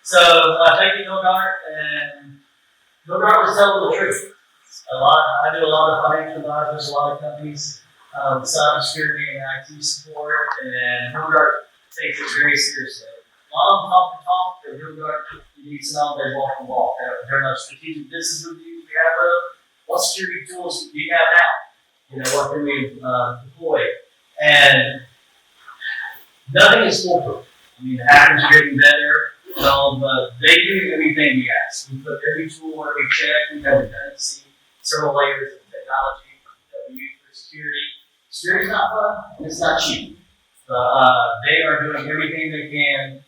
So thank you, Hildart, and Hildart was telling the truth. I do a lot of financial advisors, a lot of companies, cybersecurity and IT support, and Hildart takes it very seriously. A lot of them talk, but Hildart, you need to know they walk the walk. During our strategic business reviews we have, what security tools do you have now? What can we deploy? And nothing is foolproof. The hackers are getting better. But they do everything we ask. We put every tool, every check, we have redundancy, several layers of technology that we use for security. Security's not fun, and it's not cheap. But they are doing everything they can to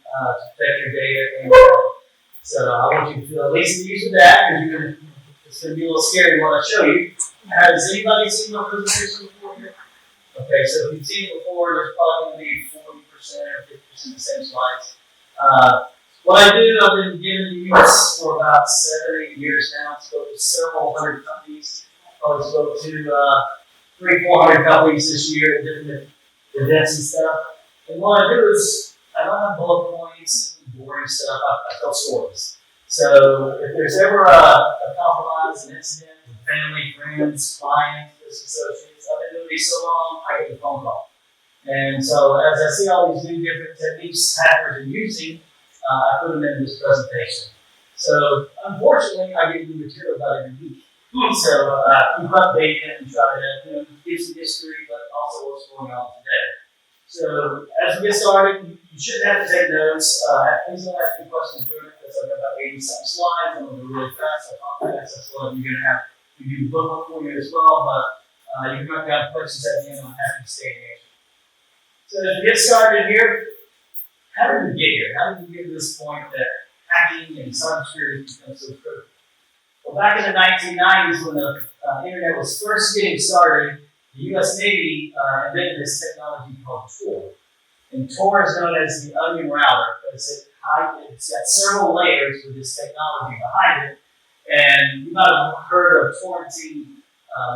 protect your data and so I want you to feel at least ease with that, because it's going to be a little scary what I show you. Has anybody seen my presentation before here? Okay, so if you've seen it before, there's probably going to be 40% or 50% the same slides. What I do, I've been giving to use for about 7 or 8 years now. I spoke to several hundred companies. Probably spoke to 300-400 companies this year at different events and stuff. And what I do is, I don't have bullet points and boring stuff. I tell stories. So if there's ever a compromise, an incident with family, friends, clients, business associates, I've been doing these so long, I get the phone call. And so as I see all these new different techniques hackers are using, I put them in this presentation. So unfortunately, I get new material about every week. So keep updating and try to give some history, but also what's going on today. So as we get started, you should have to take notes. Please don't ask me questions during it, because I've got about 80-something slides. I'm going to go really fast. I apologize. That's what you're going to have to do the booklet for you as well. But you might have questions at the end. I'm happy to stay and answer. So as we get started here, how did we get here? How did we get to this point that hacking and cybersecurity has become so critical? Well, back in the 1990s, when the internet was first getting started, the U.S. Navy invented this technology called Tor. And Tor is known as the onion router, but it's got several layers with this technology behind it. And you might have heard of torrenting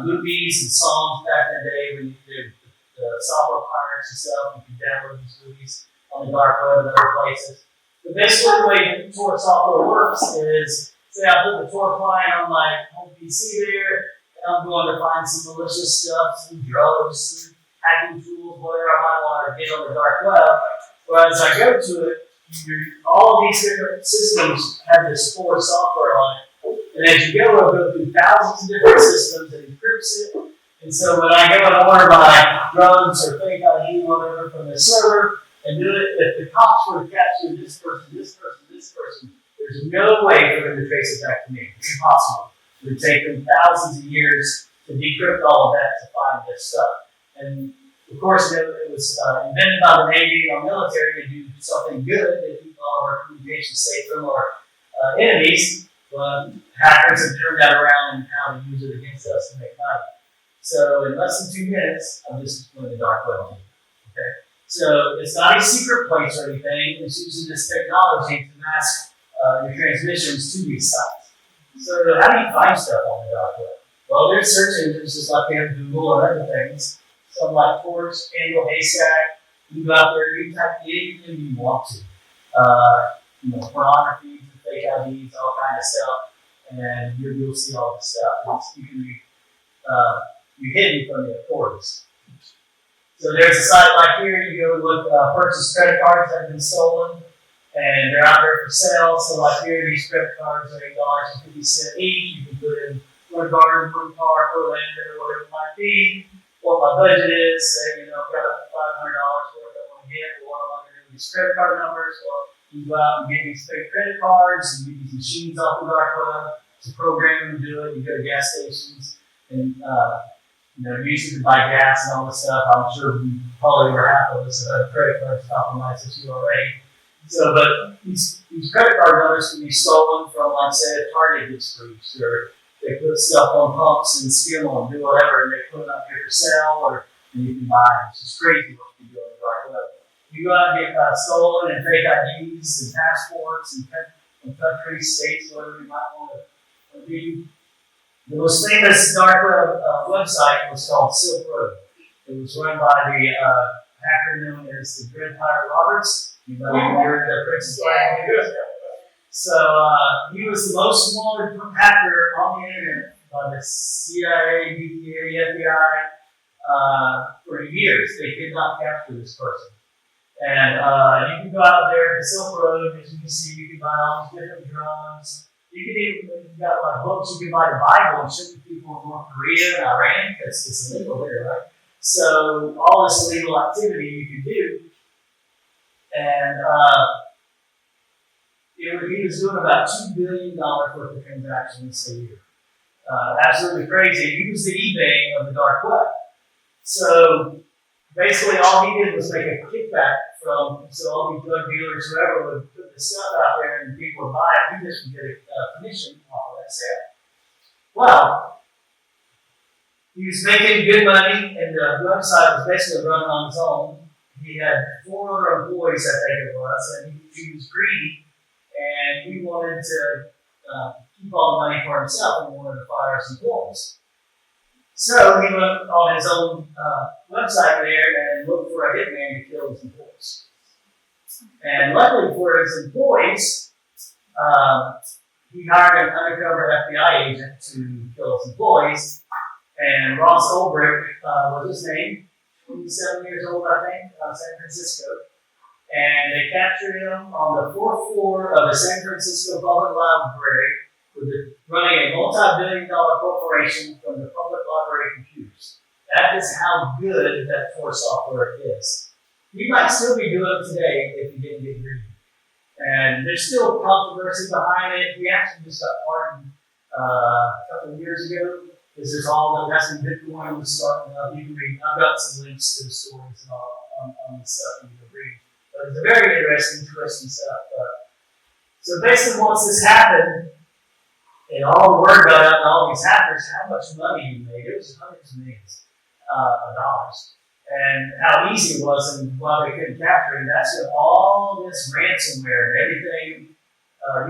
movies and songs back in the day when you did the software pirates and stuff. You could download these movies on the dark web and other places. But basically the way Tor software works is, say I put the Tor client on my home PC there, and I'm going to find some malicious stuff, some drugs, some hacking tools, whatever I might want to get on the dark web. But as I go to it, all these different systems have this Tor software on it. And as you go, it'll go through thousands of different systems and encrypts it. And so when I go and order my drugs or fake ID, whatever, from the server, and do it, if the cops were to capture this person, there's no way for them to trace it back to me. It's impossible. It would take them thousands of years to decrypt all of that to find this stuff. And of course, it was invented by the Navy and our military to do something good, to keep all of our communications safe from our enemies. But hackers have turned that around and how to use it against us to make money. So in less than 2 minutes, I'm just explaining the dark web. Okay? So it's not a secret place or anything. It's using this technology to mask your transmissions to these sites. So how do you find stuff on the dark web? Well, there's search engines just like we have Google or other things. Some like Torch, Angle, Haystack. You go out there, you type anything you want to. Pornography, fake IDs, all kind of stuff, and you'll see all this stuff. You can be hidden from the authorities. So there's a site like here, you go look, purchase credit cards that have been stolen, and they're out there for sale. So like here, these credit cards are $8.50 each. You can put in one garden, one car, Orlando, whatever it might be. What my budget is, say, I've got $500 worth I want to get, or what I want to do with these credit card numbers. Well, you go out and get these fake credit cards, you get these machines off the dark web to program and do it. You go to gas stations and usually to buy gas and all this stuff. I'm sure probably over half of us have had credit cards compromised this year already. So, but these credit card numbers can be stolen from, like, say, a Target gets breached, or they put stuff on pumps and skim them, do whatever, and they put them out here for sale, and you can buy them. It's just crazy what you do on the dark web. You go out and get stolen and fake IDs and passports and countries, states, whatever you might want to do. The most famous dark web website was called Silk Road. It was run by the hacker known as the Dread Pirate Roberts. You know, you're the Princess Diana. So he was the most wanted hacker on the internet by the CIA, DEA, FBI for years. They did not capture this person. And you can go out there to Silk Road, as you can see, you can buy all these different drones. You can even, you got like books, you can buy the Bible and ship to people in North Korea and Iran, because it's illegal there, right? So all this illegal activity you can do. And he was doing about $2 billion worth of transactions a year. Absolutely crazy. He was the eBay of the dark web. So basically all he did was make a kickback from, so all these drug dealers, whoever would put the stuff out there and people would buy it, he just would get a commission off of that sale. Well, he was making good money and the website was basically running on its own. He had 4 other employees, I think it was, and he was greedy and he wanted to keep all the money for himself and wanted to fire his employees. So he went on his own website there and looked for a hitman to kill his employees. And luckily for his employees, he hired an undercover FBI agent to kill his employees. And Ross Ulbricht was his name, 27 years old, I think, out of San Francisco. And they captured him on the 4th floor of the San Francisco Public Library running a multi-billion-dollar corporation from the public library computers. That is how good that Tor software is. He might still be doing it today if he didn't get greedy. And there's still controversy behind it. He actually just got pardoned a couple of years ago. This is all that's when Bitcoin was starting up. You can read. I've got some links to the stories and all on this stuff you can read. But it's a very interesting, twisting stuff. So basically, once this happened, and all the word got out to all these hackers, how much money he made. It was hundreds of millions of dollars. And how easy it was, and why they couldn't capture it. And that's when all this ransomware and everything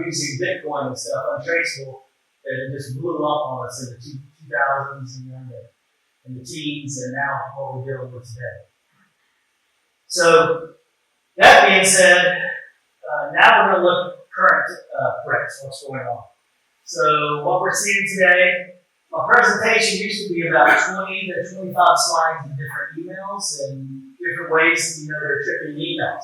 using Bitcoin and stuff, untraceable, that it just blew up on us in the 2000s and the teens, and now what we're dealing with today. So, that being said, now we're going to look at current threats, what's going on. So what we're seeing today, my presentation used to be about 20 to 25 slides in different emails and different ways, they're tricking emails.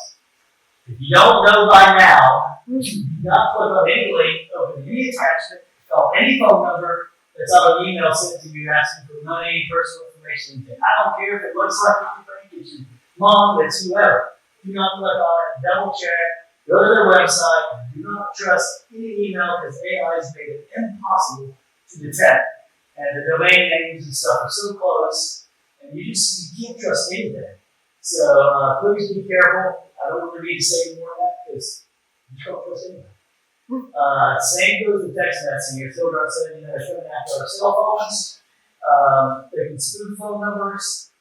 If you don't know by now, you do not click on any link, open any attachment, call any phone number that's on an email sent to you asking for money, personal information, anything. I don't care if it looks like it's your mom, it's whoever. Do not click on it, double check. Go to their website. Do not trust any email because AI has made it impossible to detect. And the domain names and stuff are so close, and you can't trust anything. So please be careful. I don't really need to say more than that because you don't trust anything. Same goes with text messaging. If children are sending after our cell phones, they can spoof phone numbers.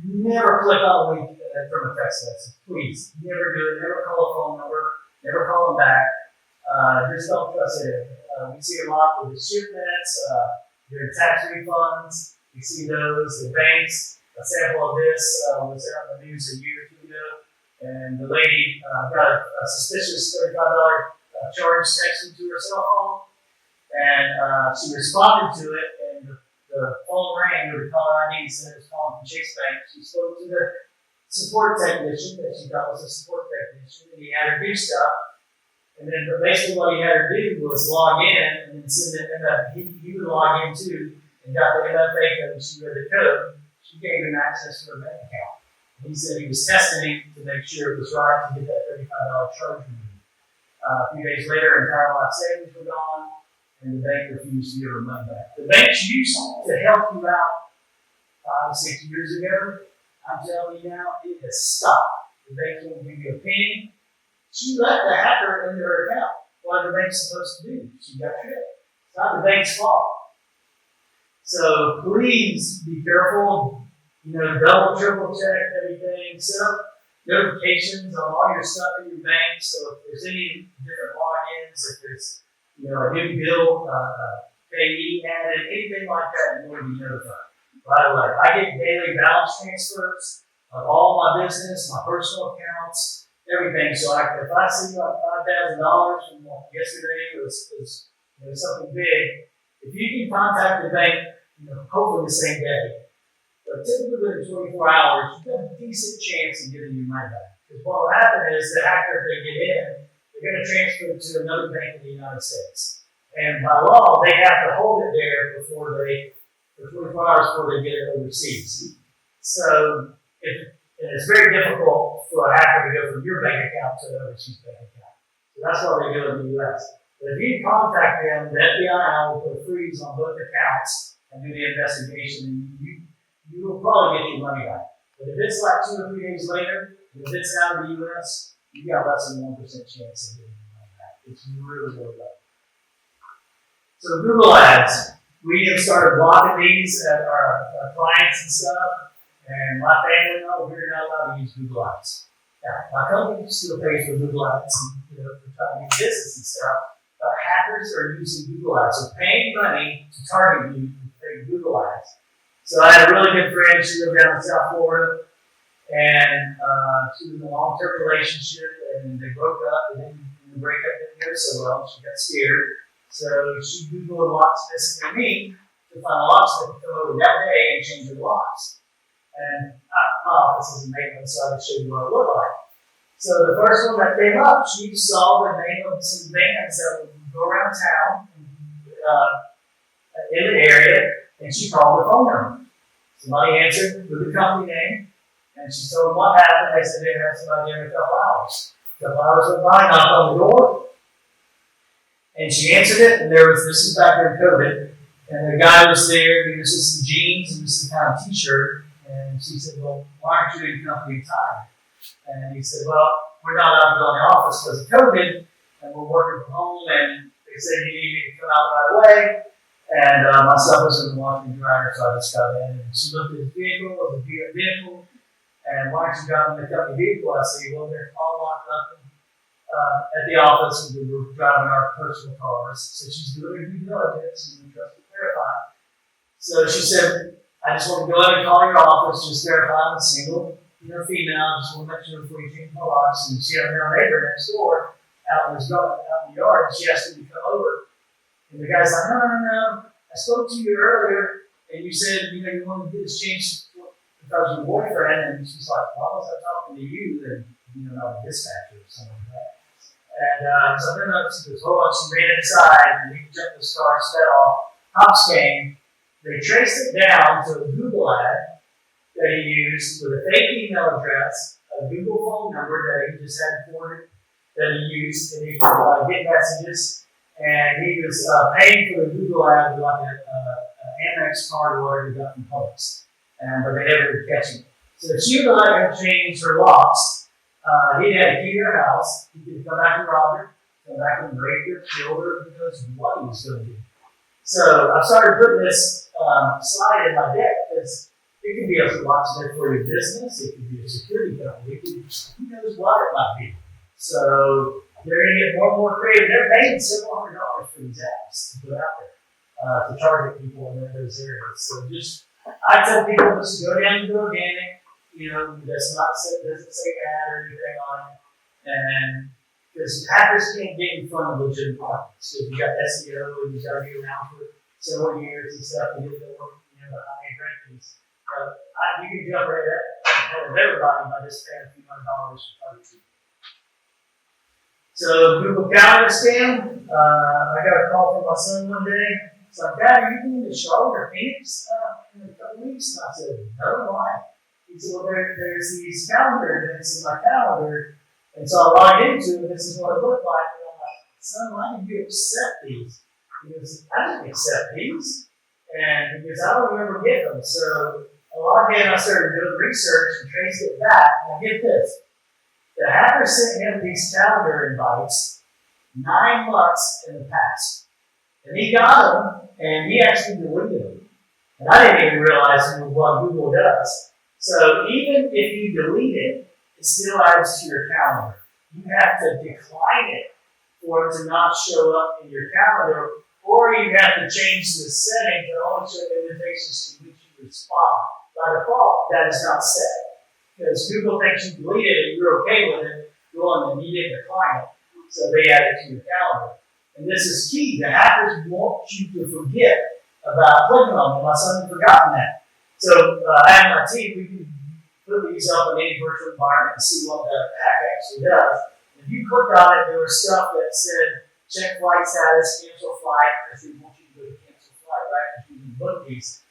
Never click on a link from a text message. Please, never do it. Never call a phone number. Never call them back. Just don't trust it. We see a lot with the shipments, your tax refunds. We see those. The banks. A sample of this was out in the news a year or two ago, and the lady got a suspicious $35 charge texted to her cell phone, and she responded to it, and the phone rang with the caller ID, said it was calling from Chase Bank. She spoke to the support technician that she thought was a support technician, and he had her do stuff. And then basically what he had her do was log in and then send it, and he would log in too, and got the MFA code, and she read the code. She gave him access to her bank account. And he said he was testing it to make sure it was right to get that $35 charge removed. A few days later, entire life savings were gone, and the bank refused to give her money back. The banks used to help you out 5, 6 years ago. I'm telling you now, it has stopped. The bank won't give you a penny. She let the hacker into her account. What are the banks supposed to do? She got tricked. It's not the bank's fault. So please be careful. Double, triple check everything. Set up notifications on all your stuff in your bank. So if there's any different logins, if there's a new bill, payee added, anything like that, you want to be notified. By the way, I get daily balance transfers of all my business, my personal accounts, everything. So if I see like $5,000 from yesterday, it was something big. If you can contact the bank, hopefully the same day, but typically within 24 hours, you have a decent chance of getting your money back. Because what will happen is the hacker, if they get in, they're going to transfer it to another bank in the United States. And by law, they have to hold it there for 24 hours before they get it overseas. So and it's very difficult for a hacker to go from your bank account to an overseas bank account. So that's why they do it in the U.S. But if you contact them, the FBI will put a freeze on both accounts and do the investigation, and you will probably get your money back. But if it's like 2 or 3 days later, if it's out of the U.S., you got less than 1% chance of getting your money back. It's really, really low. So Google Ads, we have started blocking these at our clients and stuff, and my family knows we're not allowed to use Google Ads. Now, my company still pays for Google Ads, and, for trying to get business and stuff, but hackers are using Google Ads, so paying money to target you to pay Google Ads. So I had a really good friend, she lived down in South Florida, and she was in a long-term relationship, and they broke up, and the breakup didn't go so well, she got scared. So she Googled locksmiths near me to find a locksmith to come over that day and change the locks. And my office is in Maitland, so I can show you what it looked like. So the first one that came up, she saw the name of some vans that would go around town in the area, and she called the phone number. Somebody answered with the company name, and she told them what happened. They said they had somebody there in a couple hours. A couple hours went by, knocked on the door. And she answered it, and this is back during COVID, and the guy was there, he was just in jeans and just a kind of t-shirt, and she said, well, why aren't you in company time? And he said, well, we're not allowed to go in the office because of COVID, and we're working from home, and they said you need me to come out right away, and my stuff was in the washing dryer, so I just got in, and she looked at his vehicle, it was a vehicle, and why aren't you driving the company vehicle? I said, well, they're all locked up at the office, and we were driving our personal cars. So she's doing her due diligence and we trust to verify. So she said, I just want to go ahead and call your office, just verify I'm a single, female, just want to make sure before you change my locks. And she had her neighbor next door out in the yard, and she asked him to come over. And the guy's like, no. I spoke to you earlier, and you said, you want to get this changed because of your boyfriend. And she's like, why was I talking to you and, not a dispatcher or something like that? And so then she goes, hold on, she ran inside, and he jumped the car, sped off. Cops came. They traced it down to a Google ad that he used with a fake email address, a Google phone number that he just had forwarded that he used, and he could get messages. And he was paying for the Google ad with like an Amex card or whatever he got from Publix. But they never could catch him. So she would let him change her locks. He had a key to her house. He could come back and rob her, come back and rape her, kill her, who knows what he was going to do. So I started putting this slide in my deck because it could be a locksmith for your business, it could be a security company, who knows what it might be. So they're going to get more and more creative. They're paying several $100 for these apps to put out there to target people in those areas. So I tell people just go down to the organic. Doesn't say ad or anything on it. And because hackers can't get in front of legitimate markets. So you got SEO and you got to be around for several years and stuff to get the high rankings. You can jump right at everybody by just paying a few $100 for targeting. So Google Calendar scam. I got a call from my son one day. It's like, Dad, are you going to Charlotte or Phoenix in a couple weeks? And I said, no, why? He said, well, there's these calendar events in my calendar. And so I logged into it, and this is what it looked like. And I'm like, son, why did you accept these? He goes, I didn't accept these. And he goes, I don't remember getting them. So I logged in, I started doing research and traced it back. Now get this. The hacker sent him these calendar invites 9 months in the past. And he got them, and he actually deleted them. And I didn't even realize what Google does. So even if you delete it, it still adds to your calendar. You have to decline it for it to not show up in your calendar, or you have to change the setting to only show invitations to which you respond. By default, that is not set. Because Google thinks you deleted it, you're okay with it, go on and you didn't decline it. So they add it to your calendar. And this is key. The hackers want you to forget about clicking on them. My son had forgotten that. So I have my team, we can put these up in any virtual environment and see what the hack actually does. If you clicked on it, there was stuff that said, check flight status, cancel flight, because we want you to go to cancel flight, right? Because you can book these.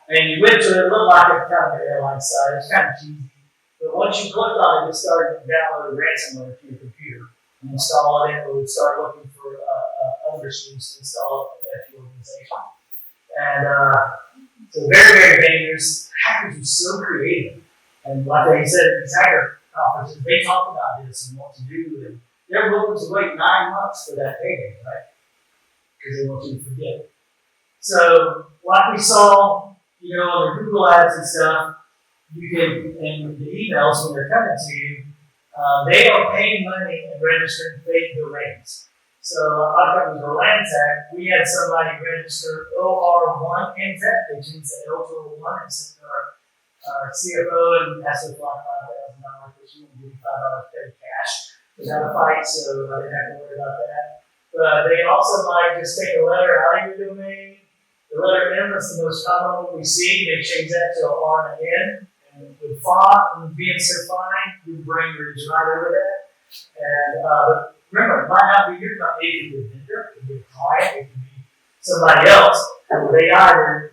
And you went to it, looked like a kind of an airline site, it's kind of cheesy. But once you clicked on it, it started to download a ransomware to your computer and install it, and it would start looking for other machines to install at your organization. And so very, very dangerous. Hackers are so creative. And like they said at these hacker conferences, they talk about this and what to do. And they're willing to wait 9 months for that payday, right? Because they want you to forget. So, like we saw, on the Google ads and stuff, you can, and the emails when they're coming to you, they are paying money and registering fake domains. So, a lot of companies were Lantech. We had somebody register OR1 Intech. They changed the L to 1 and sent our CFO and asked us for like $5,000, which you won't give you $5 petty cash without a fight, so I didn't have to worry about that. But they also might just take a letter out of your domain. The letter M is the most common one we see. They change that to an R and an N. And with font and being so fine, your brain reads right over that. And but remember, it might not be your company. It can be a vendor, it can be a client, it can be somebody else. And with AI,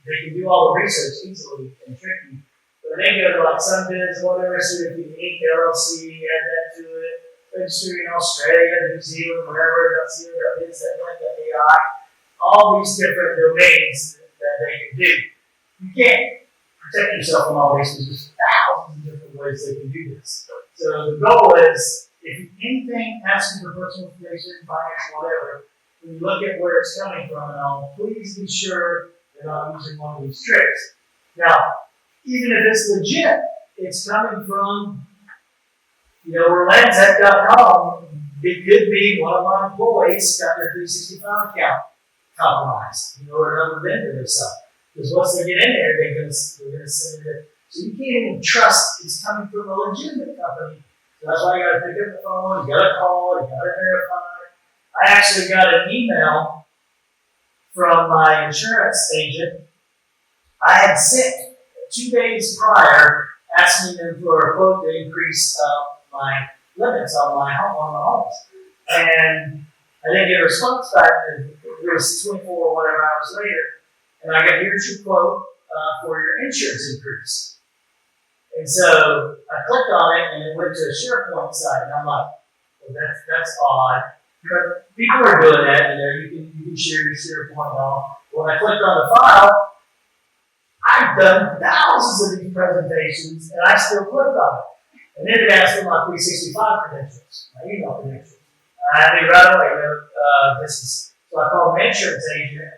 they can do all the research easily and trick you. But they go to like some bids, whatever, so if you Inc. LLC, add that to it, register in Australia, New Zealand, wherever, .co.biz, .ai, all these different domains that they can do. You can't protect yourself from all these, there's thousands of different ways they can do this. So the goal is, if anything asks you for personal information, finance, whatever, when you look at where it's coming from and all, please be sure they're not using one of these tricks. Now, even if it's legit, it's coming from, Lantech.com. It could be one of my employees got their 365 account compromised, or another vendor or something. Because once they get in there, they're going to send it. So you can't even trust it's coming from a legitimate company. So that's why you got to pick up the phone, you got to call, you got to verify. I actually got an email from my insurance agent. I had sent 2 days prior asking them for a quote to increase my limits on my homes. And I didn't get a response back. It was 24 or whatever hours later. And I got, here's your quote for your insurance increase. And so I clicked on it and it went to a SharePoint site. And I'm like, well, that's odd. But people are doing that, you can share your SharePoint and all. When I clicked on the file, I've done thousands of these presentations and I still clicked on it. And then it asked for my 365 credentials, my email credentials. I knew right away, so I called my insurance agent.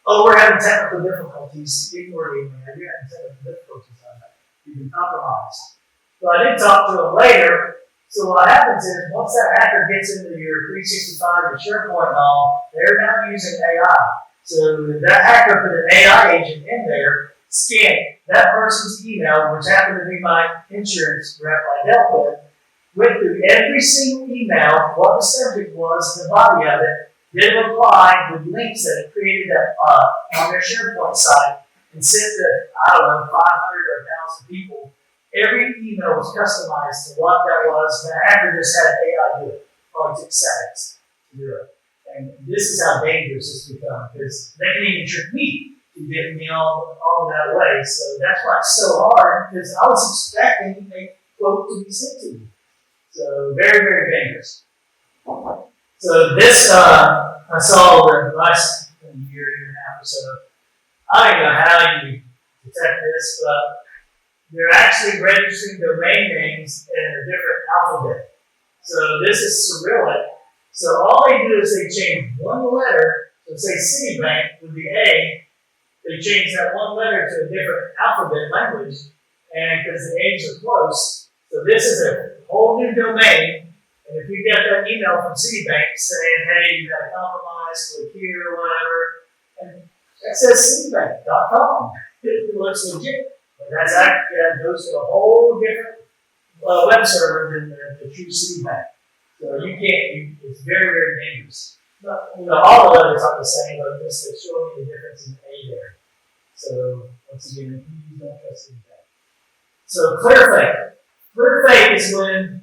Oh, we're having technical difficulties. Ignore the email. You're having technical difficulties on that. You've been compromised. So I did talk to him later. So what happens is, once that hacker gets into your 365, your SharePoint and all, they're now using AI. So that hacker put an AI agent in there, scanned that person's email, which happened to be my insurance rep I dealt with, went through every single email, what the subject was, the body of it, then replied with links that it created on their SharePoint site, and sent to, 500 or 1,000 people. Every email was customized to what that was. The hacker just had AI do it. Probably took seconds to do it. And this is how dangerous it's become, because they can even trick me to get me all that way. So that's why it's so hard, because I was expecting a quote to be sent to me. So very, very dangerous. So this, I saw the last year and a half or so. I don't know how you detect this, but they're actually registering domain names in a different alphabet. So this is Cyrillic. So all they do is they change one letter. So say Citibank with the A, they change that one letter to a different alphabet language, and because the A's are close. So this is a whole new domain. And if you get that email from Citibank saying, hey, you got a compromise, click here or whatever, and that says Citibank.com. It looks legit. But that's actually, that goes to a whole different web server than the true city bank. So you can't, it's very, very dangerous. All the letters are the same, but this is showing the difference in the A there. So once again, please don't trust anything. So clear fake. Clear fake is when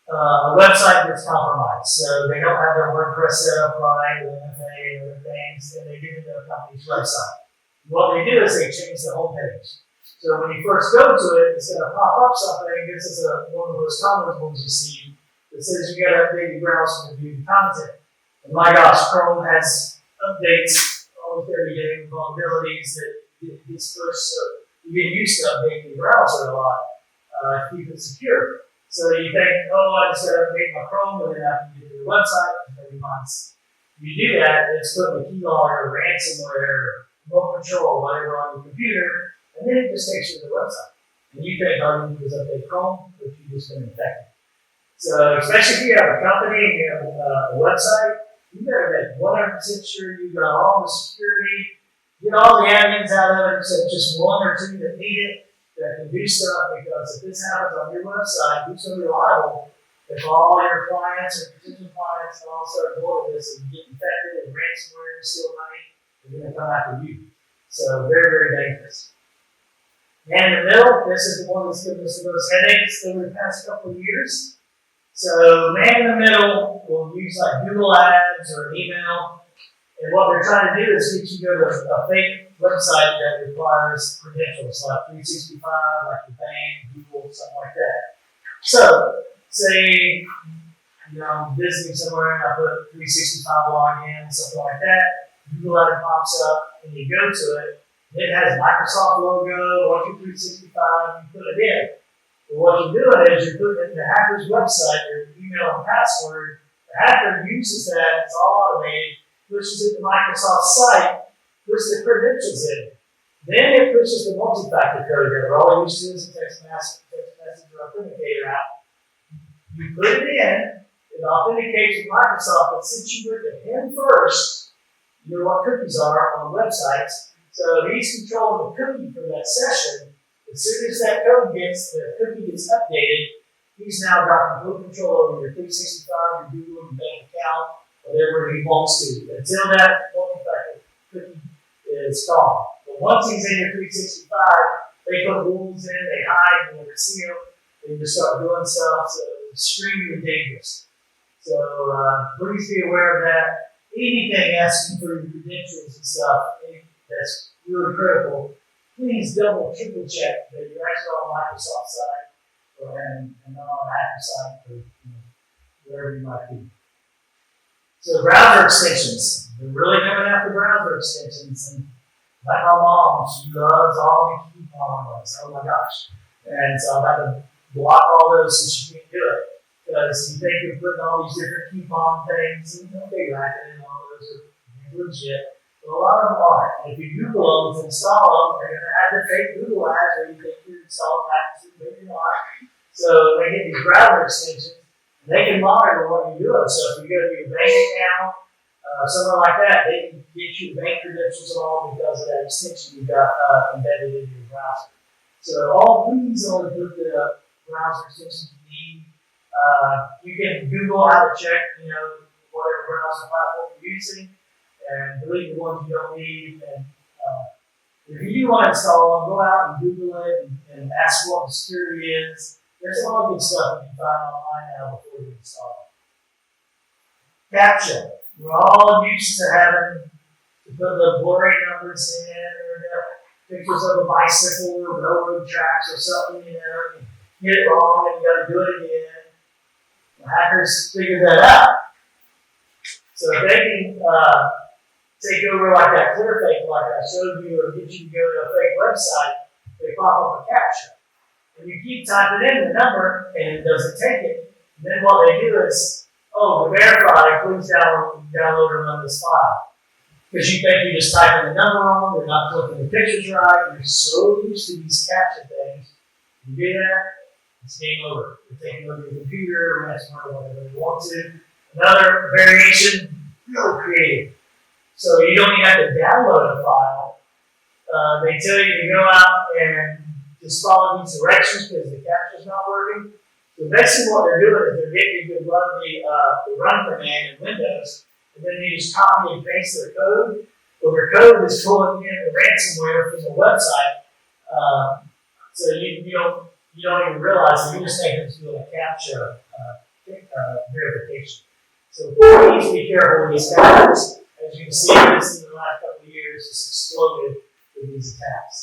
a website gets compromised. So they don't have their WordPress set up right, or anything, or things, and they get into a company's website. What they do is they change the homepage. So when you first go to it, it's going to pop up something. This is one of those common ones you see that says you got to update your browser to view the content. And my gosh, Chrome has updates almost every day with vulnerabilities that gets pushed. So you get used to updating your browser a lot to keep it secure. So you think, oh, I just got to update my Chrome, and then I can get to the website in 30 months. If you do that, it's putting a keylogger, ransomware, remote control, whatever on your computer, and then it just takes you to the website. And you think all you need is update Chrome, but you've just been infected. So especially if you have a company and you have a website, you better make 100% sure you've got all the security, get all the admins out of it, except just one or two that need it, that can do stuff, because if this happens on your website, who's going to be liable if all your clients or potential clients all start doing this and get infected and ransomware and steal money, they're going to come after you. So very, very dangerous. Man in the middle, this is the one that's given us the most headaches over the past couple of years. So man in the middle will use like Google Ads or email, and what they're trying to do is get you to go to a fake website that requires credentials like 365, like your bank, Google, something like that. So say I'm visiting somewhere and I put 365 login, something like that. Google Ad pops up and you go to it. It has Microsoft logo, 12365, you put it in. But what you're doing is you're putting it in the hacker's website, your email and password. The hacker uses that, it's all automated, pushes it to Microsoft's site, puts the credentials in. Then it pushes the multi-factor code there. All it used to is a text message or authenticator out. You put it in, it authenticates with Microsoft, but since you went to him first, you know what cookies are on websites. So he's controlling the cookie for that session. As soon as that the cookie gets updated, he's now got complete control over your 365, your Google, your bank account, whatever he wants to, until that multi-factor cookie is gone. But once he's in your 365, they put rules in, they hide, they conceal, they just start doing stuff, so it's extremely dangerous. So please be aware of that. Anything asking for your credentials and stuff, that's really critical. Please double, triple check that you're actually on Microsoft side and not on a hacker side or wherever you might be. So browser extensions. They're really coming after browser extensions. And like my mom, she loves all the coupon ones. Oh my gosh. And so I've had to block all those so she can't do it. Because you think you're putting all these different coupon things, and they're racking and all those are legit. But a lot of them aren't. And if you Google them to install them, they're going to have the fake Google ads where you think you're installing packages, but you're not. So they get these browser extensions, and they can monitor what you're doing. So if you go to your bank account, something like that, they can get you bank credentials and all because of that extension you got embedded in your browser. So please only put the browser extensions you need. You can Google how to check, whatever browser platform you're using, and delete the ones you don't need. And if you do want to install them, go out and Google it and ask what the security is. There's a lot of good stuff you can find online now before you install it. CAPTCHA. We're all used to having to put the blurry numbers in or pictures of a bicycle or railroad tracks or something, you get it wrong and you got to do it again. The hackers figured that out. So if they can take over like that clear fake, like I showed you, or get you to go to a fake website, they pop up a CAPTCHA. And you keep typing in the number and it doesn't take it. And then what they do is, to verify, please download and run this file. Because you think you just type in the number wrong, you're not clicking the pictures right, you're so used to these CAPTCHA things. You do that, it's game over. You're taking over your computer, ransomware, whatever you want to. Another variation, real creative. So you don't even have to download a file. They tell you to go out and just follow these directions because the capture's not working. So basically what they're doing is they're getting you to run the run command in Windows, and then you just copy and paste their code. Well, their code is pulling in the ransomware from the website. So you don't even realize it. You just think it's doing a capture verification. So please be careful with these attacks. As you can see, this in the last couple of years has exploded with these attacks.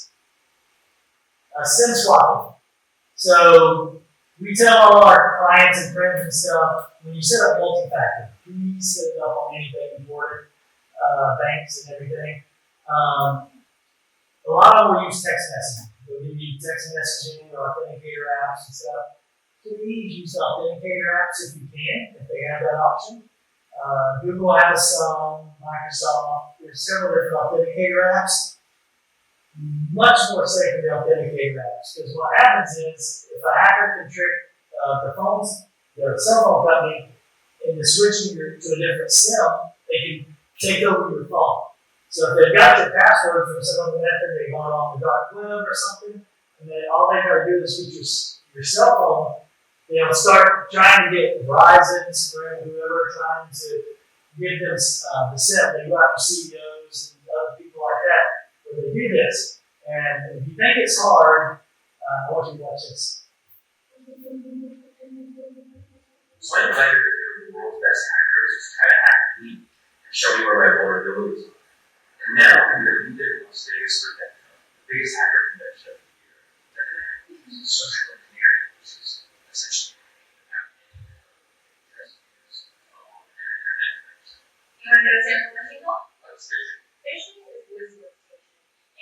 SIM swapping. So we tell all our clients and friends and stuff, when you set up multi-factor, please set it up on anything important, banks and everything. A lot of them will use text messaging. They'll give you text messaging or authenticator apps and stuff. Please use authenticator apps if you can, if they have that option. Google has some, Microsoft, there's several different authenticator apps. Much more safe than the authenticator apps, because what happens is if a hacker can trick the cell phone company into switching to a different SIM, they can take over your phone. So if they've got your password from some other method, they want it on the dark web or something, and then all they got to do is switch your cell phone. They'll start trying to get Verizon, Sprint, whoever, trying to give them the SIM. They go after CEOs and other people like that when they do this. And if you think it's hard, I want you to watch this. One way to do the world's best hackers is try to hack me and show me where my vulnerabilities are. And now I'm going to be there in Las Vegas for that, the biggest hacker convention of the year. Social engineering, which is essentially you want to know San Francisco? let's do it. Phishing is solicitation.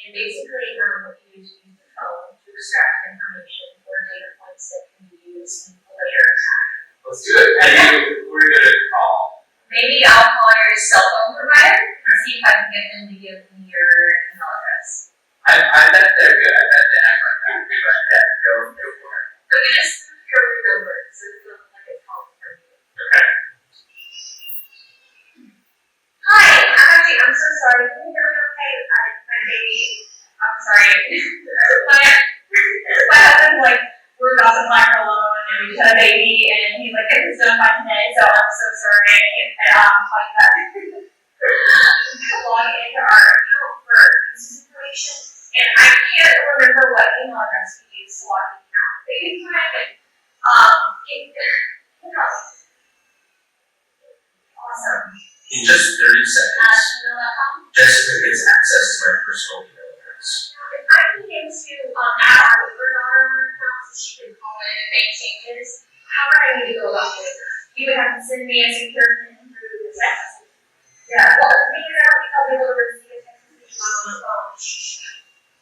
And basically, what you use the phone to extract information or data points that can be used in a later attack. Let's do it. And we're going to call. Maybe I'll call your cell phone provider and see if I can get them to give me your email address. I bet they're good. I bet they act like that. But yeah, go for it. But we just throw it over so it feels like it's calling from you. Okay. Hi, I'm so sorry. Can you hear me okay? My baby, I'm sorry. my husband's like, we're about to fly her alone and we just had a baby and he's like, get this done by today, so I'm so sorry. I can't call you back. Log into our account for business information and I can't remember what email address we used to log in the account. But you can find it. Awesome. In just 30 seconds, gmail.com. Jessica gets access to my personal email address. I need to add our daughter account so she can call in and make changes. How would I need to go about this? You would have to send me a secure pin through the text. Yeah, well, the thing is, I don't think I'll be able to receive a text message on the phone.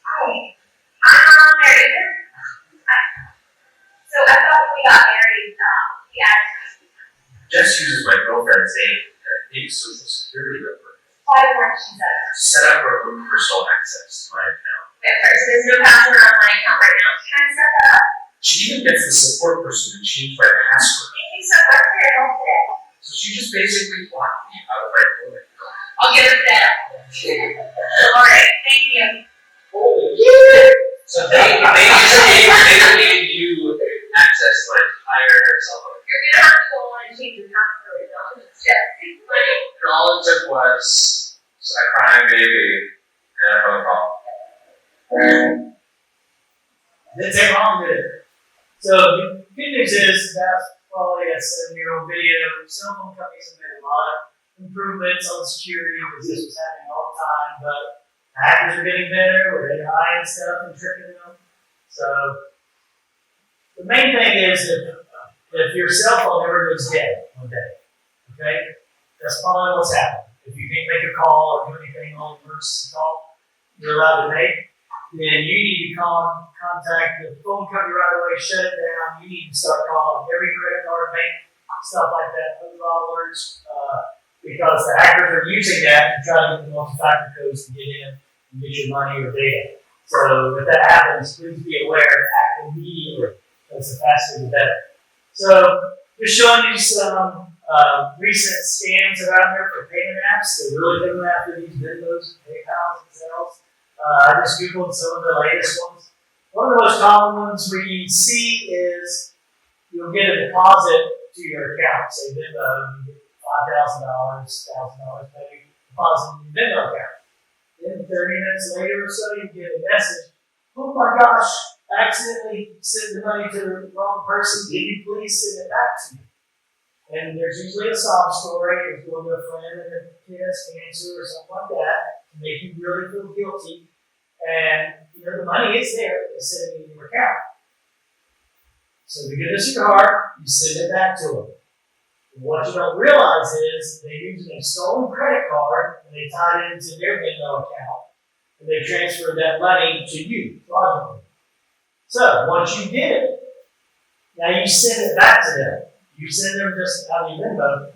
Oh, I'm not on there either. So I thought when we got married, we added. Jess uses my girlfriend's name and a big social security number Why weren't you set up? to set up her own personal access to my account. Okay, so there's no password on my account right now. Can I set that up? She even gets the support person to change my password. Thank you so much for your help today. So she just basically blocked me out of my phone account. I'll get it set up. Alright, thank you. Holy shit! So they just gave you access to my entire cell phone. You're gonna have to go on and change your password. It's just And all it took was a crying baby and a phone call. Didn't take long, did it? So the good news is that's probably a 7-year-old video. Cell phone companies have made a lot of improvements on security because this was happening all the time, but hackers are getting better with AI and stuff and tricking them. So the main thing is if your cell phone ever goes dead one day, okay, that's probably what's happening. If you can't make a call or do anything on an emergency call you're allowed to make, then you need to contact the phone company right away, shut it down. You need to start calling every credit card, bank, stuff like that, put all alerts, because the hackers are using that to try to get the multi-factor codes to get in and get your money or data. So if that happens, please be aware, act immediately, because the faster the better. So just showing you some recent scams that are out there for payment apps. They're really coming after these Venmos, PayPals, and Zelles. I just Googled some of the latest ones. One of the most common ones we see is you'll get a deposit to your account. Say Venmo, you get $5,000, $1,000 maybe deposit in your Venmo account. Then 30 minutes later or so, you get a message. Oh my gosh, I accidentally sent the money to the wrong person. Can you please send it back to me? And there's usually a sob story. It's going to a friend and a kid's cancer or something like that to make you really feel guilty. And the money is there. It's sitting in your account. So the goodness of your heart, you send it back to them. What you don't realize is they use a stolen credit card and they tie it into their Venmo account and they transfer that money to you fraudulently. So once you get it, now you send it back to them. You send them just out of your Venmo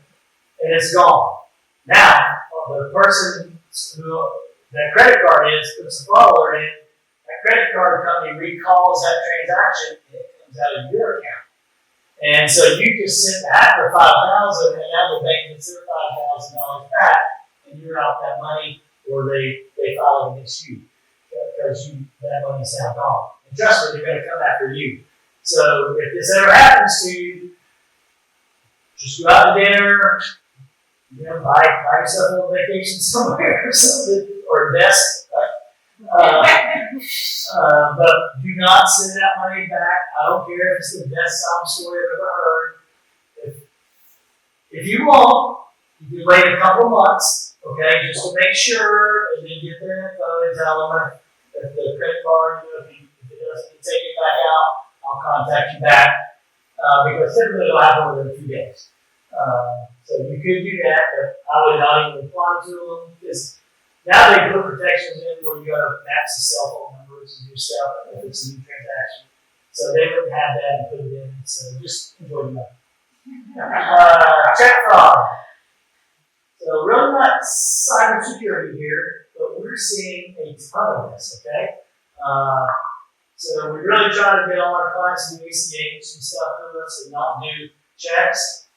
and it's gone. Now the person who that credit card is puts a fraud alert in. That credit card company recalls that transaction and it comes out of your account. And so you just sent back for $5,000 and now the bank gets their $5,000 back and you're out that money or they file it against you because that money's now gone. And trust me, they're going to come after you. So if this ever happens to you, just go out to dinner, buy yourself a little vacation somewhere or something, or invest, right? But do not send that money back. I don't care if it's the best sob story I've ever heard. If you want, you can wait a couple months, okay, just to make sure, and then get their info and tell them if the credit card, if it doesn't get taken back out, I'll contact you back. Because typically it'll happen within a few days. So you could do that, but I would not even reply to them because now they put protections in where you got to match the cell phone numbers and do stuff if it's a new transaction. So they wouldn't have that and put it in. So just enjoy the money. Check fraud. So really not cybersecurity here, but we're seeing a ton of this, okay? So we really try to get all our clients to do ACH and stuff to us and not do checks.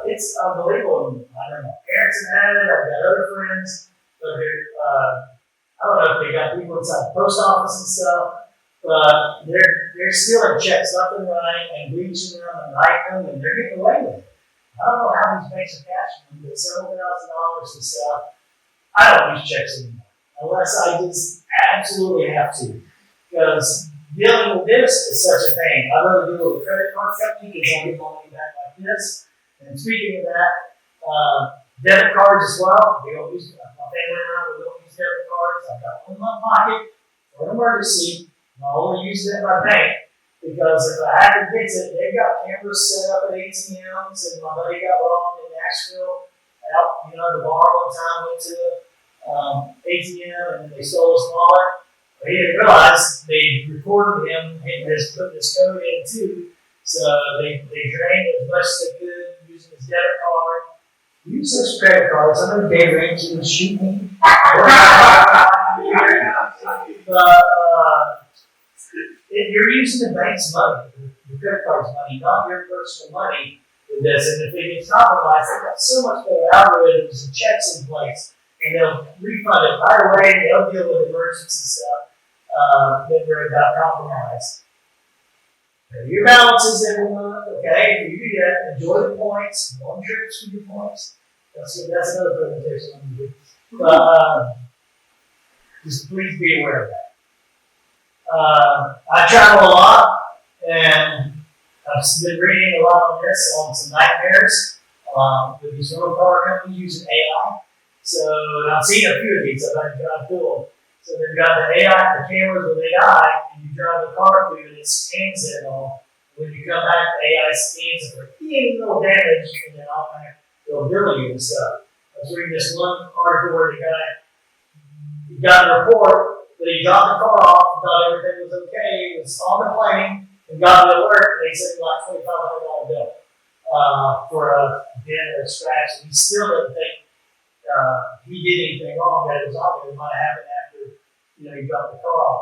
It's unbelievable. I don't know. Parents have had it. I've got other friends. But I don't know if they got people inside the post office and stuff. But they're stealing checks left and right and bleaching them and writing them and they're getting away with it. I don't know how these banks are cashing them, but several $1,000s and stuff. I don't use checks anymore unless I just absolutely have to. Because dealing with this is such a pain. I'd rather deal with a credit card company because I get my money back like this. And speaking of that, debit cards as well. We don't use my family around. We don't use debit cards. I've got one in my pocket for an emergency. I only use it at my bank because if a hacker gets it, they've got cameras set up at ATMs. And my buddy got robbed in Nashville. Out, the bar one time went to the ATM and they stole his wallet. But he didn't realize they recorded him putting this code in too. So they drained as much as they could using his debit card. Use those credit cards. I know Dave Ramsey would shoot me. You're using the bank's money, the credit card's money, not your personal money with this. And if it gets compromised, they've got so much better algorithms and checks in place. And they'll refund it right away. They'll deal with emergency stuff. Then worry about compromise. Your balances every month, okay? If you do that, enjoy the points, long trips with your points. That's another presentation I'm going to do. Just please be aware of that. I travel a lot, and I've been reading a lot on this, on some nightmares with these rental car companies using AI. So, and I've seen a few of these. I've got film. So they've got the AI, the cameras with AI, and you drive the car through and it scans it all. When you come back, the AI scans it for any little damage, and then they'll bill you and stuff. I was reading this one article where the guy he got a report that he dropped the car off, thought everything was okay, was on the plane, and got the alert, and they sent him like $2,500 bill for a dent or a scratch, and he still didn't think he did anything wrong, that it was on there. It might have happened after you dropped the car off.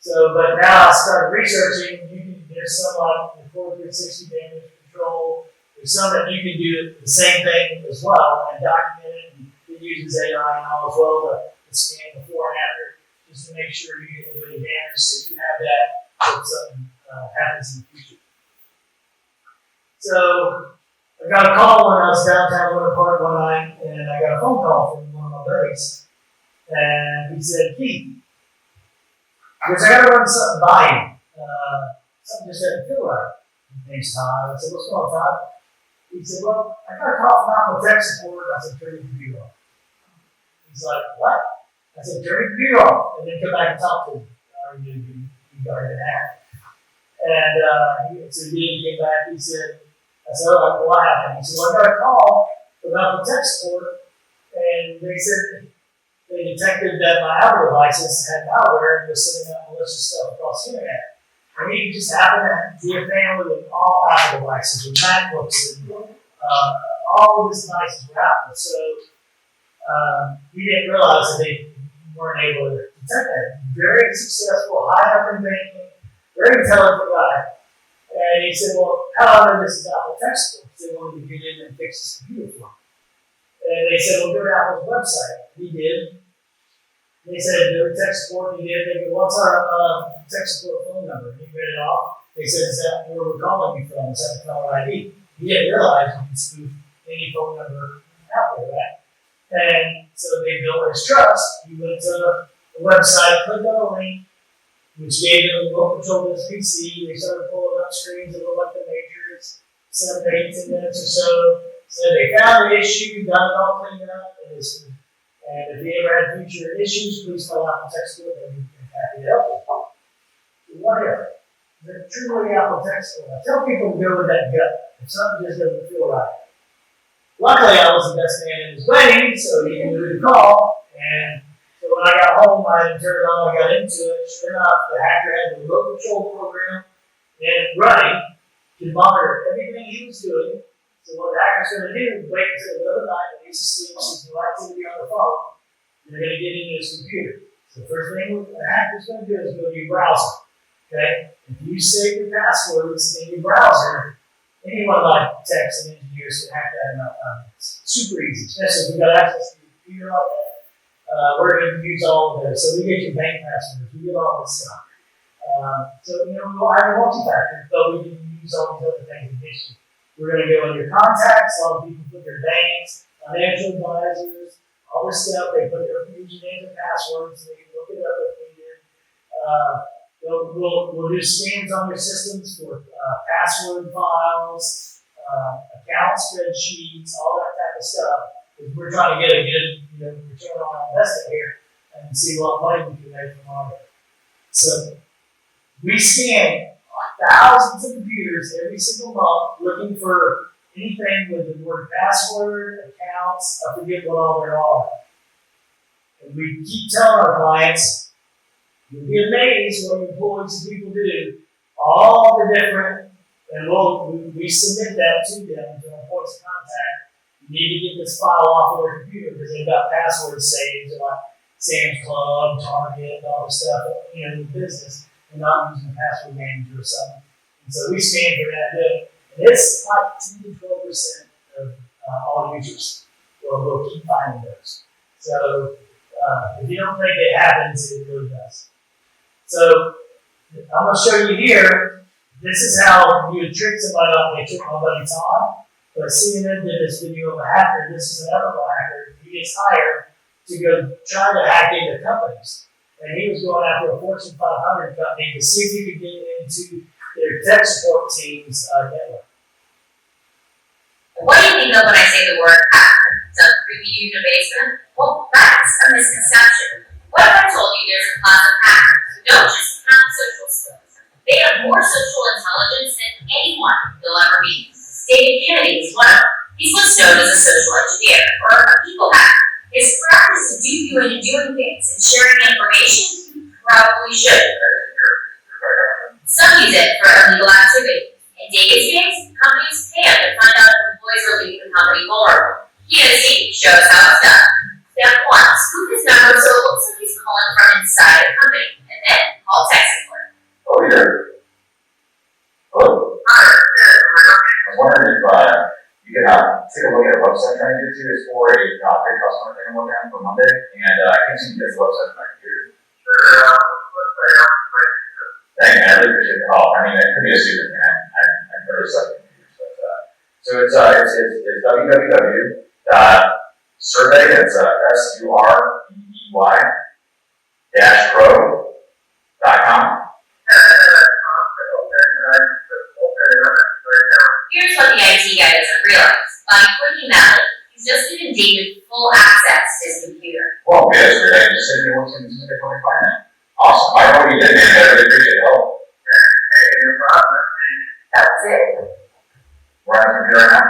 So, but now I started researching. There's some like the 4360 damage control. There's some that you can do the same thing as well and document it. And it uses AI and all as well to scan before and after. just to make sure you didn't do any damage, so you have that if something happens in the future. So I got a call when I was downtown Winter Park one night, and I got a phone call from one of my buddies, and he said, "Keith, because I got to run something by you. Something just doesn't feel right." His name's Todd. I said, "What's going on, Todd?" He said, "Well, I got a call from Apple Tech Support." I said, "Turn your computer off." He's like, "What?" I said, "Turn your computer off, and then come back and talk to me." He already had. And so he came back. He said, I said, "Oh, what happened?" He said, "Well, I got a call from Apple Tech Support, and they said they detected that my Apple devices had malware and was sending out malicious stuff across the internet. And he just happened to be a family with all Apple devices, with MacBooks, and all of his devices were Apple. So he didn't realize that they weren't able to detect that. Very successful, high up in banking, very intelligent guy. And he said, "Well, how do I know this is Apple Tech Support?" Because they wanted to get in and fix his computer for him. And they said, "Well, go to Apple's website." He did. They said, "Do tech support." He did. They go, "What's our tech support phone number?" And he read it off. They said, "Is that where we're calling you from? Is that the caller ID?" He didn't realize you can spoof any phone number out there, right? And so they built his trust. He went to the website, clicked on a link, which gave him a remote control to his PC. They started pulling up screens that looked like the Matrix, 7, 8, 10 minutes or so. So they found the issue, got it all cleaned up, and if you ever had future issues, please call Apple Tech Support, and we'd be happy to help you. What if? The truly Apple Tech Support. I tell people to go with that gut if something just doesn't feel right. Luckily, I was the best man in his wedding, so he knew who to call. And so when I got home, I turned it on, I got into it. Sure enough, the hacker had the remote control program and running to monitor everything he was doing. So what the hacker's going to do is wait until the middle of the night when he's asleep, sees no activity on the phone, and they're going to get into his computer. So the first thing the hacker's going to do is go to your browser. Okay? If you save your passwords in your browser, anyone like techs and engineers can hack that in about 5 minutes. Super easy, especially if we've got access to your computer like that. We're going to use all of those. So we get your bank passwords, we get all this stuff. So, we don't have a multi-factor, but we can use all these other things in addition. We're going to go in your contacts. A lot of people put their banks, financial advisors, all this stuff. They put their usernames and passwords so they can look it up if needed. We'll do scans on your systems for password files, account spreadsheets, all that type of stuff. We're trying to get a good return on our investment here and see what money we can make from all of it. So we scan thousands of computers every single month looking for anything with the word password, accounts, I forget what all there are. And we keep telling our clients, you'll be amazed what employees and people do, all the different, and we submit that to them to our points of contact. You need to get this file off of their computer because they've got passwords saved to like Sam's Club, Target, all this stuff, in the business. And not using a password manager or something. And so we stand for that. And it's like 10 to 12% of all users will keep finding those. So if you don't think it happens, it really does. So I'm going to show you here. This is how you would trick somebody off. They tricked my buddy Tom. But CNN did this video of a hacker. This is another hacker. He gets hired to go try to hack into companies. And he was going after a Fortune 500 company to see if he could get into their tech support team's network. What do you think of when I say the word hacker? Some creepy dude in the basement? Well, that's a misconception. What if I told you there's a class of hackers who don't just have social skills? They have more social intelligence than anyone you'll ever meet. David Kennedy is one of them. He's what's known as a social engineer, or a people hacker. His craft is to dupe you into doing things and sharing information you probably should. Some use it for illegal activity. In David's case, companies pay him to find out if employees are leaving the company vulnerable. He and his team show us how it's done. Step 1, spoof his number so it looks like he's calling from inside a company, and then call tech support. Oh, yeah. Hello? I was wondering if you could take a look at a website I'm trying to get to. It's for a big customer thing I'm working on for Monday, and I can't seem to get the website on my computer. Sure. Thank you, I really appreciate the help. I mean, it could be a stupid thing. I'm very sorry. So it's www.survey, that's SURVEY -pro.com. Here's what the IT guy doesn't realize. By clicking that link, he's just given David full access to his computer. Well, yes, we're going to just sit here once and find it. Awesome. I know what you did, man. I really appreciate the help. That was it. We're on the computer now.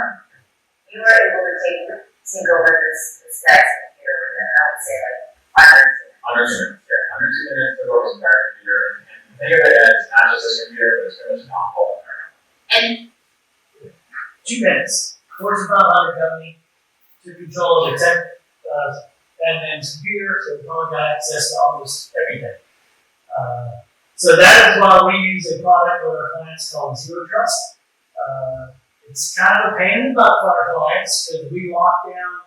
We were able to take over this guy's computer within, I would say, like 5 minutes. 100 minutes. Yeah, 102 minutes to go over the entire computer. And think of it as not just this computer, but it's pretty much an awful environment. And 2 minutes. Fortune 500 company took control of the tech, admin's computer, so we probably got access to almost everything. So that is why we use a product with our clients called Zero Trust. It's kind of a pain in the butt for our clients because we lock down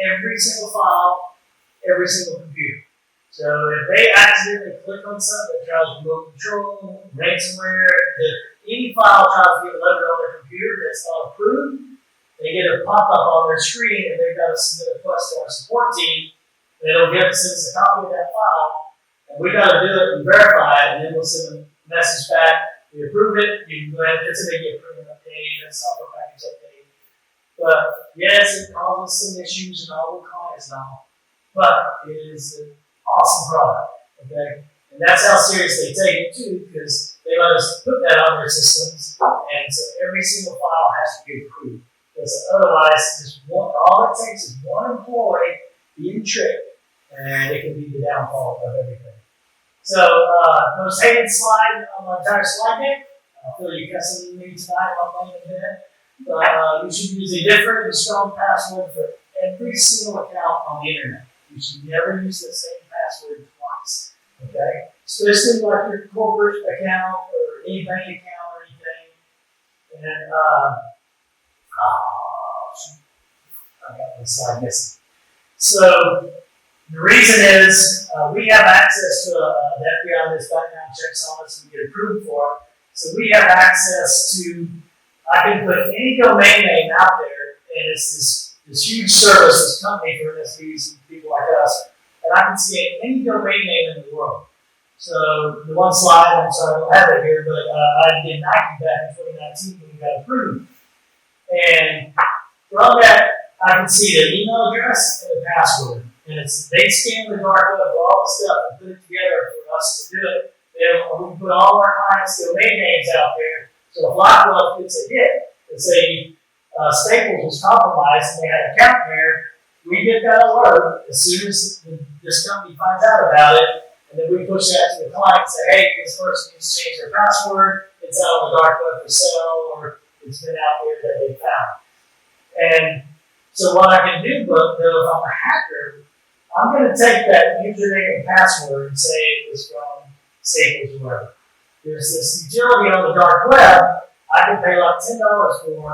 every single file, every single computer. So if they accidentally click on something that tries remote control, ransomware, if any file tries to get loaded on their computer that's not approved, they get a pop-up on their screen and they've got to submit a request to our support team. They'll send us a copy of that file, and we got to do it and verify it, and then we'll send a message back. We approve it, you can go ahead and it's a big approval update, and software package update. But yes, it causes some issues and all the clients and all, but it is an awesome product, okay? And that's how serious they take it too, because they let us put that on their systems, and so every single file has to be approved. Because otherwise, just all it takes is one employee being tricked, and it can be the downfall of everything. So, most hated slide on my entire slide deck. I feel you got something you need tonight while I'm laying in bed. But you should use a different and strong password for every single account on the internet. You should never use the same password twice. Okay? Especially like your corporate account or any bank account or anything. And I got this slide missing. So the reason is we have access to the FBI that's background checks on us and get approved for it. So we have access to, I can put any domain name out there, and it's this huge service, this company for MSPs and people like us, and I can scan any domain name in the world. So the one slide, I'm sorry I don't have it here, but I did Nike back in 2019 when we got approved. And from that, I can see the email address and the password. And they scan the dark web for all the stuff and put it together for us to do it. Then we put all our clients' domain names out there. So if Blackwell gets a hit, let's say Staples was compromised and they had an account there, we get that alert as soon as this company finds out about it. And then we push that to the client and say, hey, this person needs to change their password. It's out on the dark web for sale, or it's been out there that they found. And so what I can do, though, if I'm a hacker, I'm going to take that username and password and say it was from Staples or whatever. There's this utility on the dark web I can pay like $10 for, and I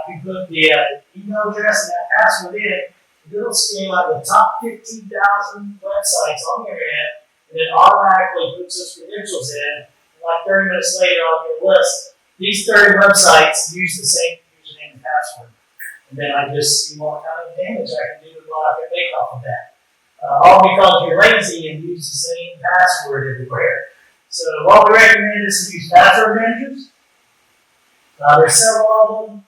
can put the email address and that password in, and it'll scan like the top 15,000 websites on the internet, and it automatically puts those credentials in, and like 30 minutes later I'll get a list. These 30 websites use the same username and password. And then I just see what kind of damage I can do and what I can make off of that. All because you're lazy and use the same password everywhere. So what we recommend is to use password managers. There's several of them.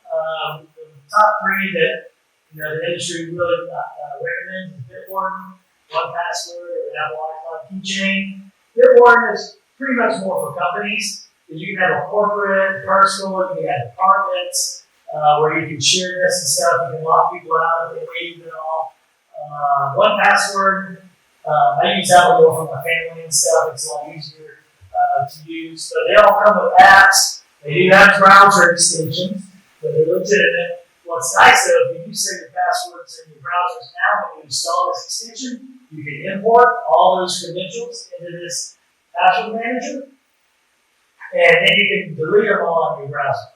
The top three that the industry really recommends is Bitwarden, 1Password, or Apple iCloud Keychain. Bitwarden is pretty much more for companies because you can have a corporate, personal, you can have departments. Where you can share this and stuff, you can lock people out if they leave and all. 1Password, I use that one more for my family and stuff. It's a lot easier to use. But they all come with apps. They do have browser extensions, but they're legitimate. What's nice though, if you do save your passwords in your browsers now, when you install this extension, you can import all those credentials into this password manager, and then you can delete them all on your browser.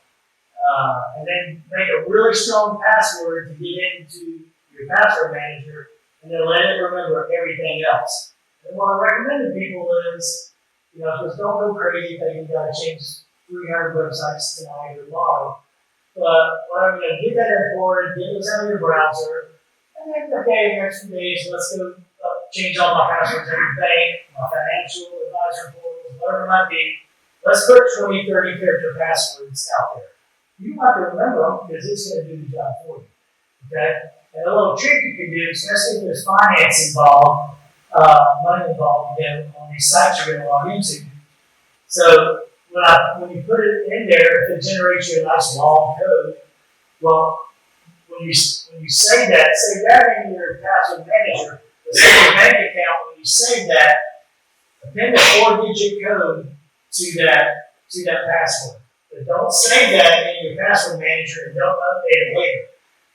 And then make a really strong password to get into your password manager, and then let it remember everything else. And what I recommend to people is, just don't go crazy thinking you gotta change 300 websites tonight or tomorrow. But what I'm gonna get that imported, get those out of your browser, and then, okay, next few days, let's go change all my passwords, everything, my financial advisor portals, whatever it might be. Let's put 20, 30 character passwords out there. You don't have to remember them because it's going to do the job for you. Okay? And a little trick you can do, especially if there's finance involved, money involved, on these sites you're going to log into. So when you put it in there, if it generates you a nice long code, well, when you save that in your password manager, the same bank account, when you save that, append a 4-digit code to that password. But don't save that in your password manager and don't update it later.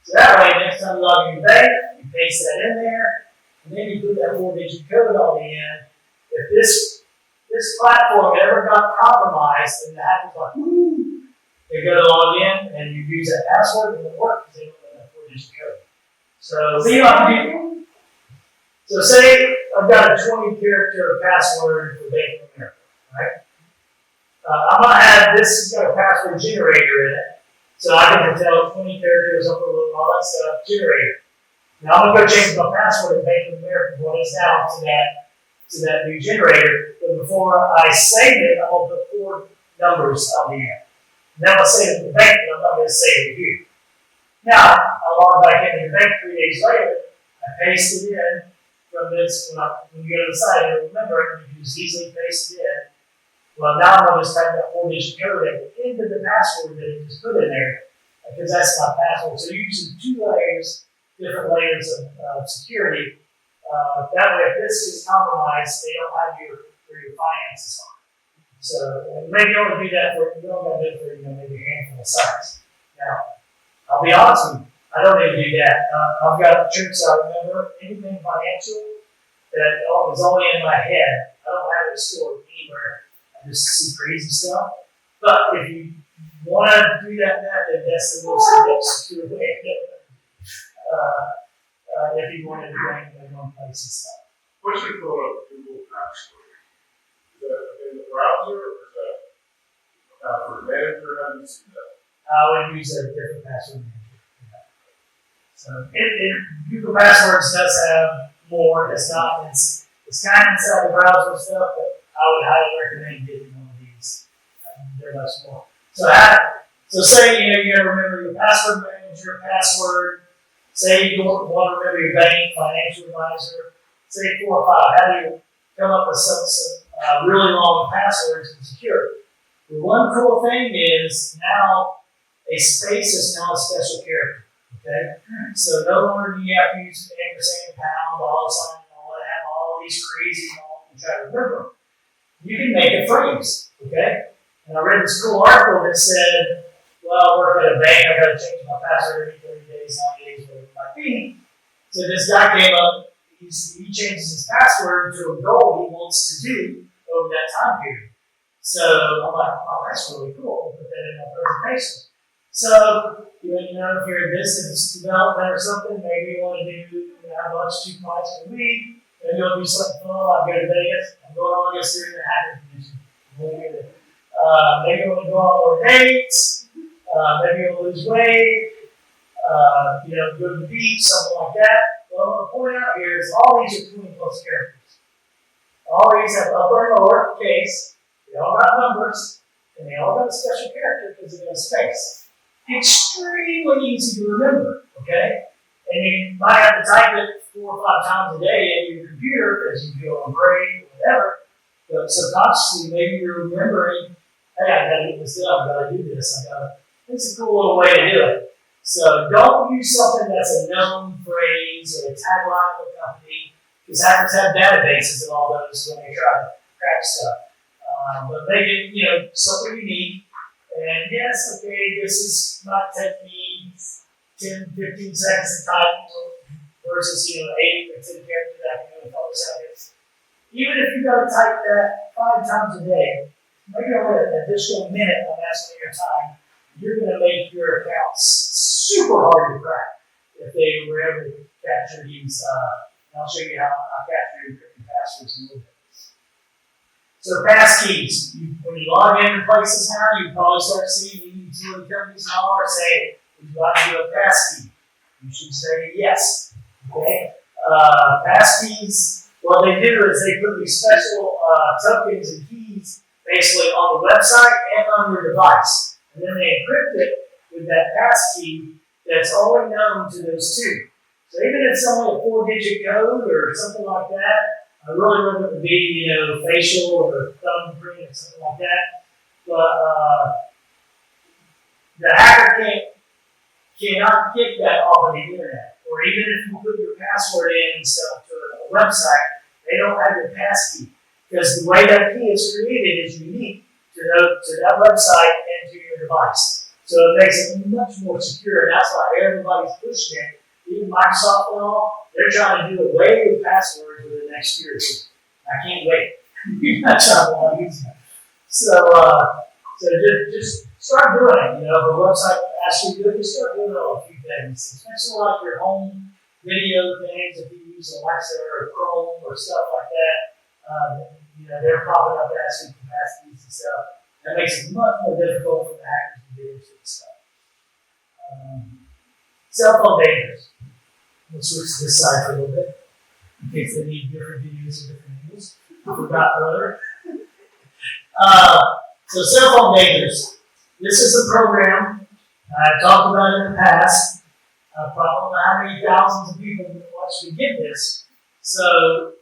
So that way, next time you log in your bank, you paste that in there, and then you put that 4-digit code on the end. If this platform ever got compromised, and the hacker's like, woo, they go to log in and you use that password and it works because they don't know that 4-digit code. So you have to do. So say I've got a 20-character password for Bank of America, right? I'm gonna have this has got a password generator in it, so I can tell 20 characters, upload all that stuff, generator. Now I'm gonna go change my password at Bank of America when it's down to that new generator. But before I save it, I'm gonna put 4 numbers on the end. And then I'll save it to the bank, and I'm not gonna save it here. Now I log back into the bank 3 days later. I paste it in from this when you go to the site. And remember, you can just easily paste it in. Well, now I'm going to just type that 4-digit code at the end of the password that you just put in there, because that's my password. So you're using 2 layers, different layers of security. That way, if this is compromised, they don't have your finances on. So maybe you only do that for maybe a handful of sites. Now, I'll be honest with you, I don't even do that. I've got tricks I remember. Anything financial that is only in my head, I don't have it stored anywhere. I just see crazy stuff. But if you want to do that method, that's the most secure way. If you want to do it in one place and stuff. What's your thought of Google Password? Is that in the browser or is that password manager? How do you see that? I would use a different password manager. So Google Passwords does have more. It's kind of inside the browser stuff, but I would highly recommend getting one of these. They're much more. So say you gotta remember your password manager, password. Say you want to remember your bank, financial advisor. Say 4 or 5. How do you come up with some really long passwords and secure? The one cool thing is now a space is now a special character. Okay, so no longer do you have to use ampersand, pound, dollar sign, and all that, have all these crazy and try to remember them. You can make a phrase, okay? And I read this cool article that said, well, I work at a bank, I gotta change my password every 30 days, 90 days, whatever it might be. So this guy came up, he changes his password to a goal he wants to do over that time period. So I'm like, oh, that's really cool. I'll put that in my presentation. So, if you're in business development or something, maybe you want to do have lunch 2 clients a week. Maybe you'll do something fun. I'll go to Vegas. I'm going on August during the hacker convention. Maybe you want to go on more dates. Maybe you'll lose weight. Go to the beach, something like that. What I want to point out here is all these are 20+ characters. All these have upper and lower case. They all got numbers, and they all got a special character because they got a space. Extremely easy to remember, okay? And you might have to type it 4 or 5 times a day in your computer as you feel on break or whatever. But subconsciously, maybe you're remembering, hey, I gotta get this done, I gotta do this, it's a cool little way to do it. So don't use something that's a known phrase or a tagline of a company, because hackers have databases of all those when they try to crack stuff. But make it, something unique. And yes, okay, this might take me 10, 15 seconds to type versus, 8 or 10 characters I can do in a couple seconds. Even if you got to type that 5 times a day, maybe only an additional minute on asking your time, you're going to make your accounts super hard to crack if they were able to capture these. And I'll show you how I capture your passwords a little bit. So passkeys, when you log into places now, you probably start seeing the utility companies and all are saying, would you like to do a passkey? You should say yes. Okay? Passkeys, what they do is they put these special tokens and keys basically on the website and on your device. And then they encrypt it with that passkey that's only known to those two. So even if it's only a 4-digit code or something like that, I really want it to be, facial or thumbprint or something like that. But the hacker cannot get that off of the internet. Or even if you put your password in and stuff to a website, they don't have your passkey. Because the way that key is created is unique to that website and to your device. So it makes it much more secure, and that's why everybody's pushing it. Even Microsoft and all, they're trying to do away with passwords for the next year or two. I can't wait. That's not what I'm using. So just start doing it. If a website asks you to do it, just start doing it on a few things. Especially like your home video things, if you use Alexa or Chrome or stuff like that, they're popping up asking for passkeys and stuff. That makes it much more difficult for the hackers to get into this stuff. Cell phone dangers. We'll switch to this side for a little bit, in case they need different videos or different angles. I forgot earlier. So cell phone dangers. This is a program I've talked about in the past. I probably don't know how many thousands of people actually get this. So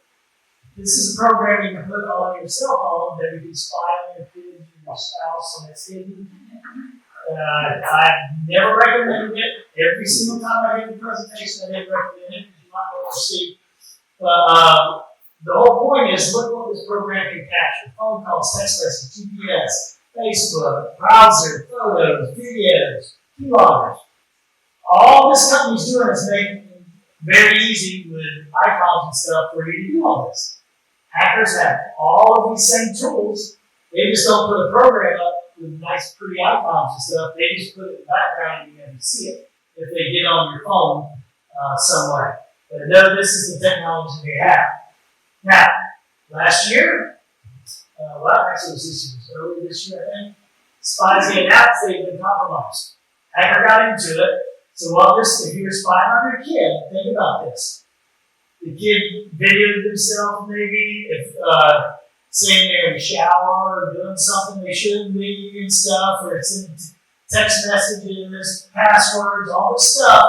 this is a program you can put on your cell phone that you can spy on your kids or your spouse, and it's hidden. I've never recommended it. Every single time I give a presentation, I didn't recommend it because you might not want to see. But the whole point is look what this program can capture: phone calls, text messages, GPS, Facebook, browser, photos, videos, keyloggers. All this company's doing is making it very easy with icons and stuff for you to do all this. Hackers have all of these same tools. They just don't put a program up with nice, pretty icons and stuff. They just put it in the background and you can see it if they get on your phone somewhere. But no, this is the technology they have. Now, last year, actually it was this year, early this year, I think, spies came out, they've been compromised. Hacker got into it. So if you're spying on your kid, think about this. The kid videoed themselves maybe, if saying they're in the shower or doing something they shouldn't be and stuff, or it's in text messages, passwords, all this stuff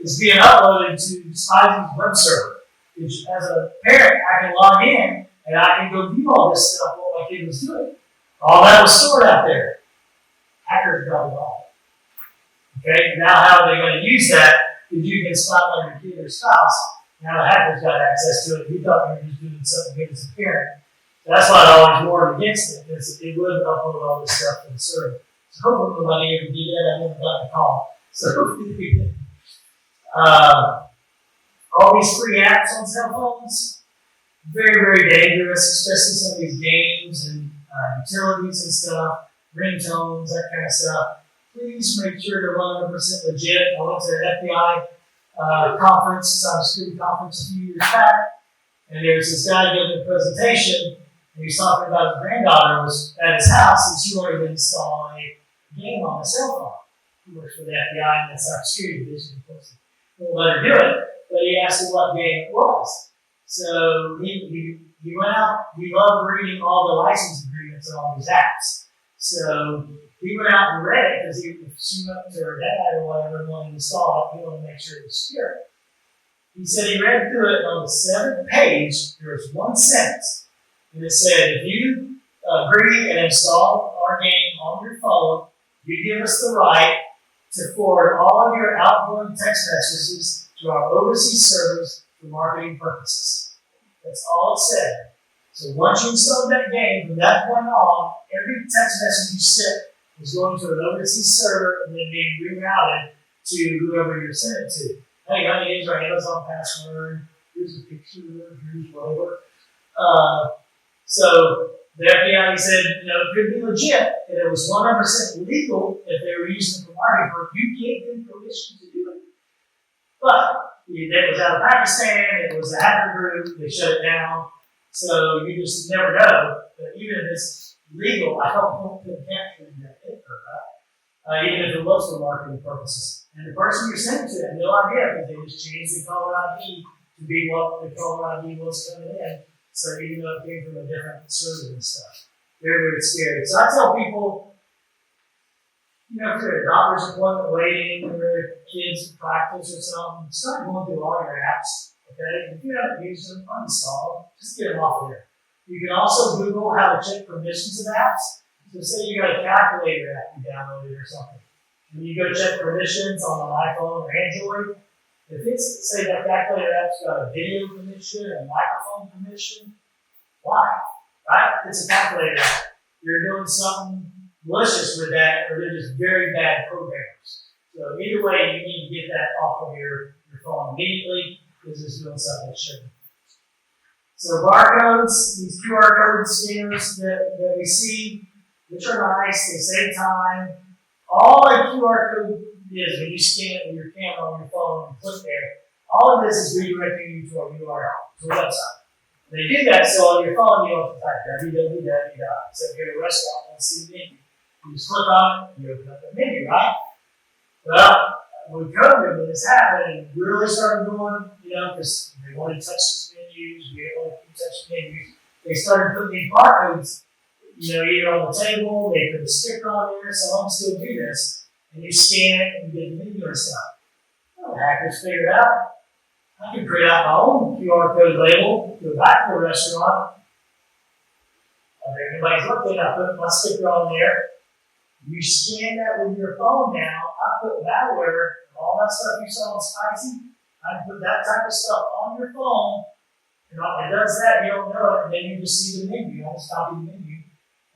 is being uploaded to Spy's web server. Which, as a parent, I can log in and I can go view all this stuff, what my kid was doing. All that was stored out there. Hackers got it all. Okay, now how are they going to use that? Because you can spy on your kid or spouse. Now the hackers got access to it. You thought you were just doing something good as a parent. That's why I always warned against it, because it would upload all this stuff to the server. So hopefully nobody ever did that. I never got the call. So hopefully we did. All these free apps on cell phones, very, very dangerous, especially some of these games and utilities and stuff, ringtones, that kind of stuff. Please make sure they're 100% legit. I went to an FBI conference, cybersecurity conference a few years back, and there was this guy giving a presentation, and he was talking about his granddaughter was at his house, and she wanted to install a game on a cell phone. He works for the FBI and the cybersecurity division, of course. He won't let her do it, but he asked her what game it was. So he went out, he loved reading all the license agreements on all these apps. So he went out and read it because if she went to her dad or whatever and wanted to install it, he wanted to make sure it was secure. He said he read through it, and on the 7th page, there was one sentence. And it said, if you agree and install our game on your phone, you give us the right to forward all of your outgoing text messages to our overseas servers for marketing purposes. That's all it said. So once you installed that game, from that point on, every text message you sent was going to an overseas server and then being rerouted to whoever you're sending it to. Hey, honey, here's our Amazon password. Here's a picture. Here's whatever. So the FBI said, it could be legit, and it was 100% legal if they were using it for marketing purposes. You gave them permission to do it. But it was out of Pakistan. It was a hacker group. They shut it down. So you just never know. But even if it's legal, I don't think capture that hit or not. Even if it was for marketing purposes. And the person you're sending to had no idea because they just changed the caller ID to be what the caller ID was coming in. So even though it came from a different server and stuff. Very, very scary. So I tell people, you know, if you're at a doctor's appointment waiting or at kids' practice or something, start going through all your apps, okay? If you haven't used them, uninstall them, just get them off there. You can also Google how to check permissions of apps. So say you got a calculator app you downloaded or something. When you go check permissions on an iPhone or Android, if it's, say that calculator app's got a video permission or a microphone permission, why? Right? It's a calculator app. You're doing something malicious with that, or they're just very bad programs. So either way, you need to get that off of your phone immediately because it's doing something it shouldn't. So barcodes, these QR code scanners that we see, which are nice, they save time. All a QR code is when you scan it with your camera on your phone and click there, all of this is redirecting you to a URL, to a website. They do that so on your phone you don't have to type www. So if you're at a restaurant and see the menu, you just click on it and you open up the menu, right? Well, with COVID, when this happened, and really started going, you know, because they wanted to touch these menus, we didn't want to keep touching menus, they started putting these barcodes, you know, either on the table, they put a sticker on there, some of them still do this, and you scan it and you get the menu and stuff. Well, the hackers figured out, I can create out my own QR code label, go back to the restaurant. Everybody's looking, I put my sticker on there. You scan that with your phone now, I put malware, all that stuff you saw on Spicy, I put that type of stuff on your phone, and it does that, you don't know it, and then you just see the menu, you almost copy the menu,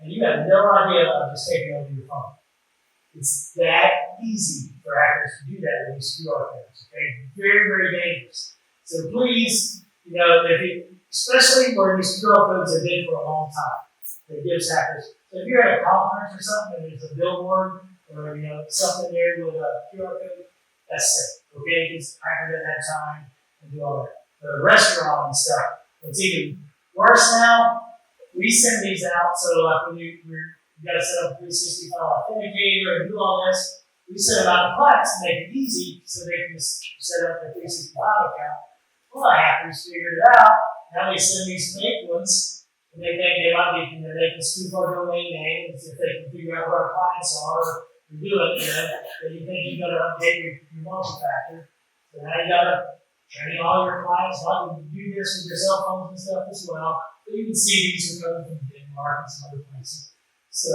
and you have no idea of just taking over your phone. It's that easy for hackers to do that with these QR codes, okay? Very, very dangerous. So please, you know, especially where these QR codes have been for a long time, they give hackers. So if you're at a conference or something and there's a billboard or, you know, something there with a QR code, that's safe, okay? Because hacker doesn't have time to do all that. The restaurant and stuff, what's even worse now, we send these out, so like when you got to set up a 365 authenticator and do all this, we send them out to clients to make it easy so they can just set up their 365 account. Well, hackers figured it out. Now they send these fake ones, and they think they might be, you know, they can spoof our domain names if they can figure out where our clients are or do it, you know, but you think you got to update your multi-factor. So now you got to train all your clients how to do this with your cell phones and stuff as well. But you can see these are coming from Denmark and some other places. So,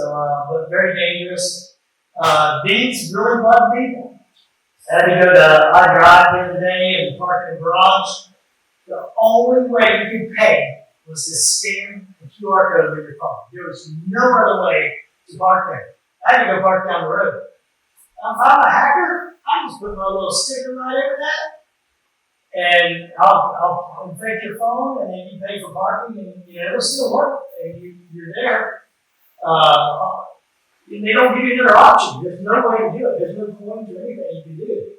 but very dangerous. These really bug me. I had to go to iDrive the other day and park in the garage. The only way you could pay was to scan the QR code with your phone. There was no other way to park there. I had to go park down the road. If I'm a hacker, I just put my little sticker right over that, and I'll infect your phone, and then you pay for parking, and you know it'll still work, and you're there. And they don't give you another option. There's no way to do it. There's no point to anything you can do.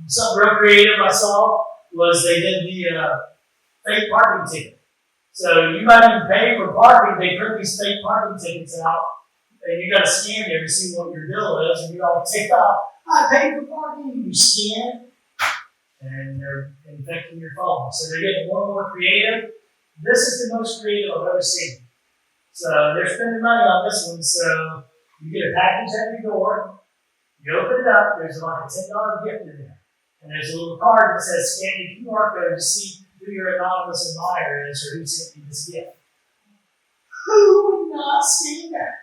Something real creative I saw was they did the fake parking ticket. So you might even pay for parking. They print these fake parking tickets out, and you got to scan there to see what your bill is, and you all take off. I paid for parking. You scan, and they're infecting your phone. So they're getting more and more creative. This is the most creative I've ever seen. So they're spending money on this one. So you get a package at your door. You open it up. There's like a $10 gift in there, and there's a little card that says scan the QR code to see who your anonymous admirer is or who sent you this gift. Who would not scan that?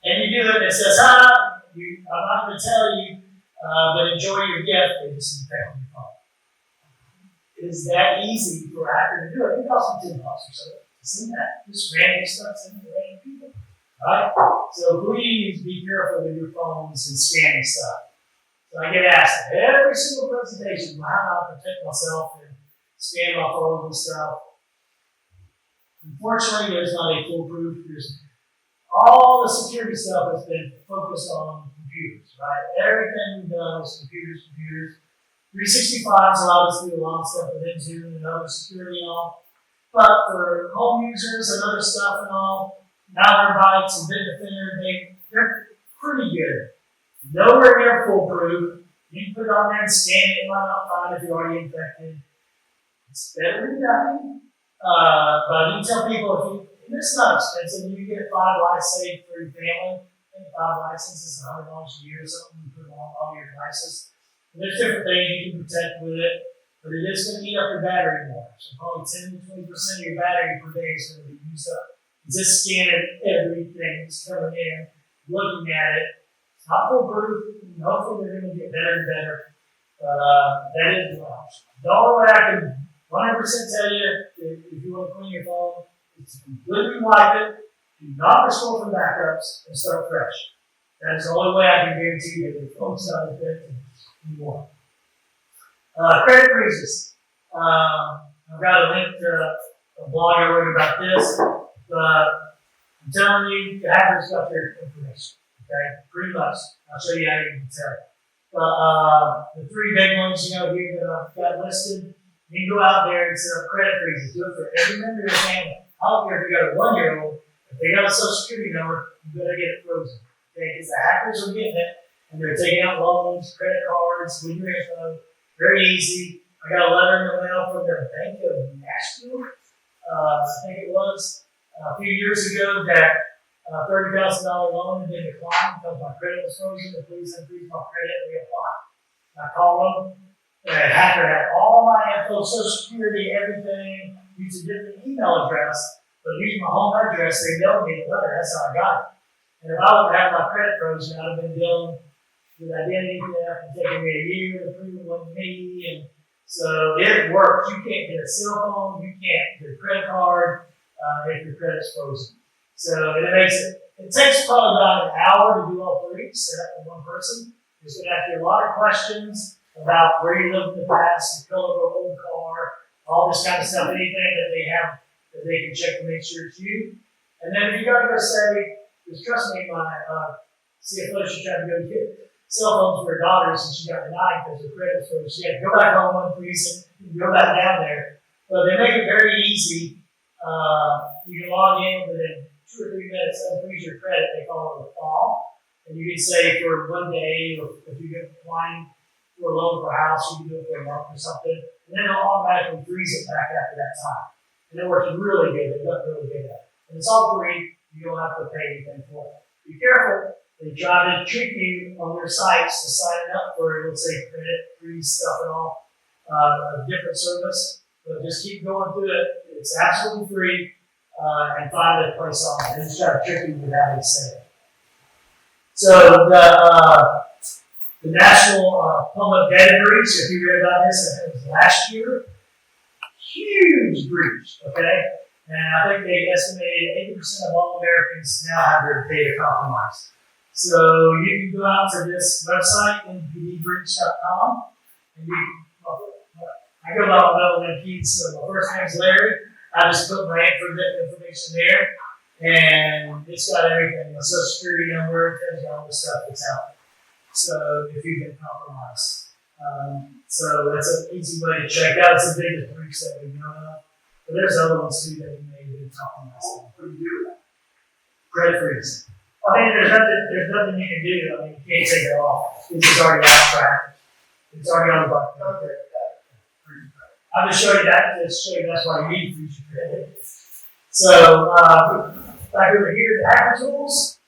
And you do it, and it says, I'm not going to tell you, but enjoy your gift. They just infect your phone. It is that easy for a hacker to do it. It costs them $10 or so to send that. Just random stuff sent to random people. Right? So please be careful with your phones and scanning stuff. So I get asked every single presentation how to protect myself and scan my phones and stuff. Unfortunately, there's not a foolproof. All the security stuff has been focused on computers, right? Everything we've done is computers. 365 has allowed us to do a lot of stuff with Intune and other security and all. But for home users and other stuff and all, malwarebytes and Bitdefender, they're pretty good. Nowhere near foolproof. You can put it on there and scan it, it might not find if you're already infected. It's better than nothing. But you tell people if you, and it's not expensive, you get 5 licenses for your family. I think 5 licenses, $100 a year or something, you put on all your devices. And there's different things you can protect with it, but it is going to eat up your battery more. So probably 10 to 20% of your battery per day is going to be used up. Just scanning everything that's coming in, looking at it. It's not foolproof, and hopefully they're going to get better and better. That is one option. The only way I can 100% tell you, if you want to clean your phone, is to completely wipe it, do not restore from backups, and start fresh. That is the only way I can guarantee you that your phone's not infected anymore. Credit freezes. I've got a link to a blog I wrote about this, but I'm telling you, the hackers got their information. Okay, pretty much. I'll show you how you can tell. But the 3 big ones, here that I've got listed. You can go out there and set up credit freezes. Do it for every member of your family. I don't care if you got a 1-year-old. If they got a social security number, you better get it frozen. Okay, because the hackers are getting it, and they're taking out loans, credit cards, with your info. Very easy. I got a letter in the mail from the Bank of Nashville. I think it was a few years ago that $30,000 loan had been declined because my credit was frozen. The police unfreeze my credit and reapply. I called them. The hacker had all my info, social security, everything, used a different email address, but using my home address, they mailed me the letter. That's how I got it. And if I would have my credit frozen, I'd have been dealing with identity theft and taking me a year to prove it wasn't me. And so it works. You can't get a cell phone, you can't get a credit card if your credit's frozen. So it takes probably about an hour to do all 3, set up for one person. It's going to ask you a lot of questions about where you lived in the past, the color of an old car, all this kind of stuff, anything that they have that they can check to make sure it's you. And then if you got to go say, because trust me, my CFO, she tried to go get cell phones for her daughter since she got denied because her credit was frozen. She had to go back home one piece and go back down there. But they make it very easy. You can log in within 2 or 3 minutes, unfreeze your credit. They call it a fall. And you can say for 1 day, or if you get applying for a loan for a house, you can do it for a month or something. And then they'll automatically freeze it back after that time. And it works really good. They've got really good at it. And it's all free. You don't have to pay anything for it. Be careful. They try to trick you on their sites to sign up for, let's say, credit freeze stuff and all, a different service. But just keep going through it. It's absolutely free. And find a place on it. And just try to trick you without it saying. So the National Public Data Breach, if you read about this, it was last year. Huge breach, okay? And I think they estimated 80% of all Americans now have their data compromised. So you can go out to this website, npdbreach.com, and I go by my middle name Keith, so my first name's Larry. I just put my information there, and it's got everything, my social security number, tells you all the stuff that's out there. So if you get compromised. So that's an easy way to check out. It's the biggest breach that we know of. But there's other ones too that you may be compromised. What do you do with that? Credit freeze. I mean, there's nothing you can do. I mean, you can't take it off. It's just already off track. It's already on the button. I'm just showing you that to show you that's why you need future credit. So back over here, the hacker tools.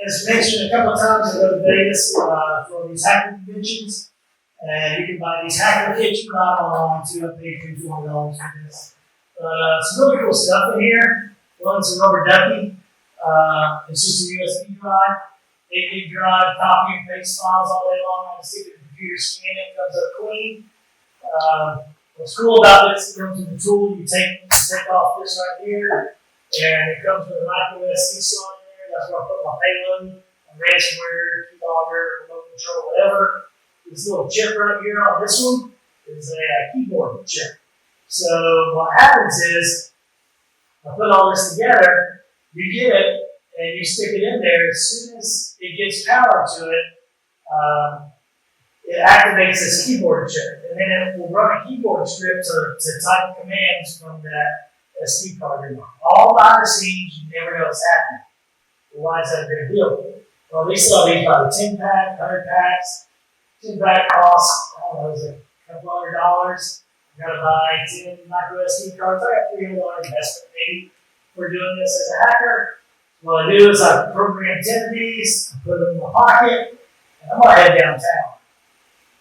As mentioned a couple of times, I go to Vegas for these hacker conventions, and you can buy these hacker kits. You can buy them online too. I paid $200 for this. Some really cool stuff in here. One's a rubber ducky. It's just a USB drive, 8 gig drive, copy and paste files all day long. I stick it in the computer, scan it, comes up clean. What's cool about this, it comes with a tool. You take off this right here, and it comes with a micro SD slot in there. That's where I put my payload, my ransomware, keylogger, remote control, whatever. This little chip right here on this one is a keyboard chip. So what happens is, I put all this together, you get it, and you stick it in there. As soon as it gets power to it, it activates this keyboard chip, and then it will run a keyboard script to type commands from that SD card. All behind the scenes, you never know what's happening. Well, why is that a big deal? Well, they sell these by the 10 pack, 100 packs. 10 pack costs, I don't know, it's like a couple $100. You gotta buy 10 micro SD cards. I got $300 investment maybe for doing this as a hacker. What I do is I program 10 of these, I put them in my pocket, and I'm gonna head downtown.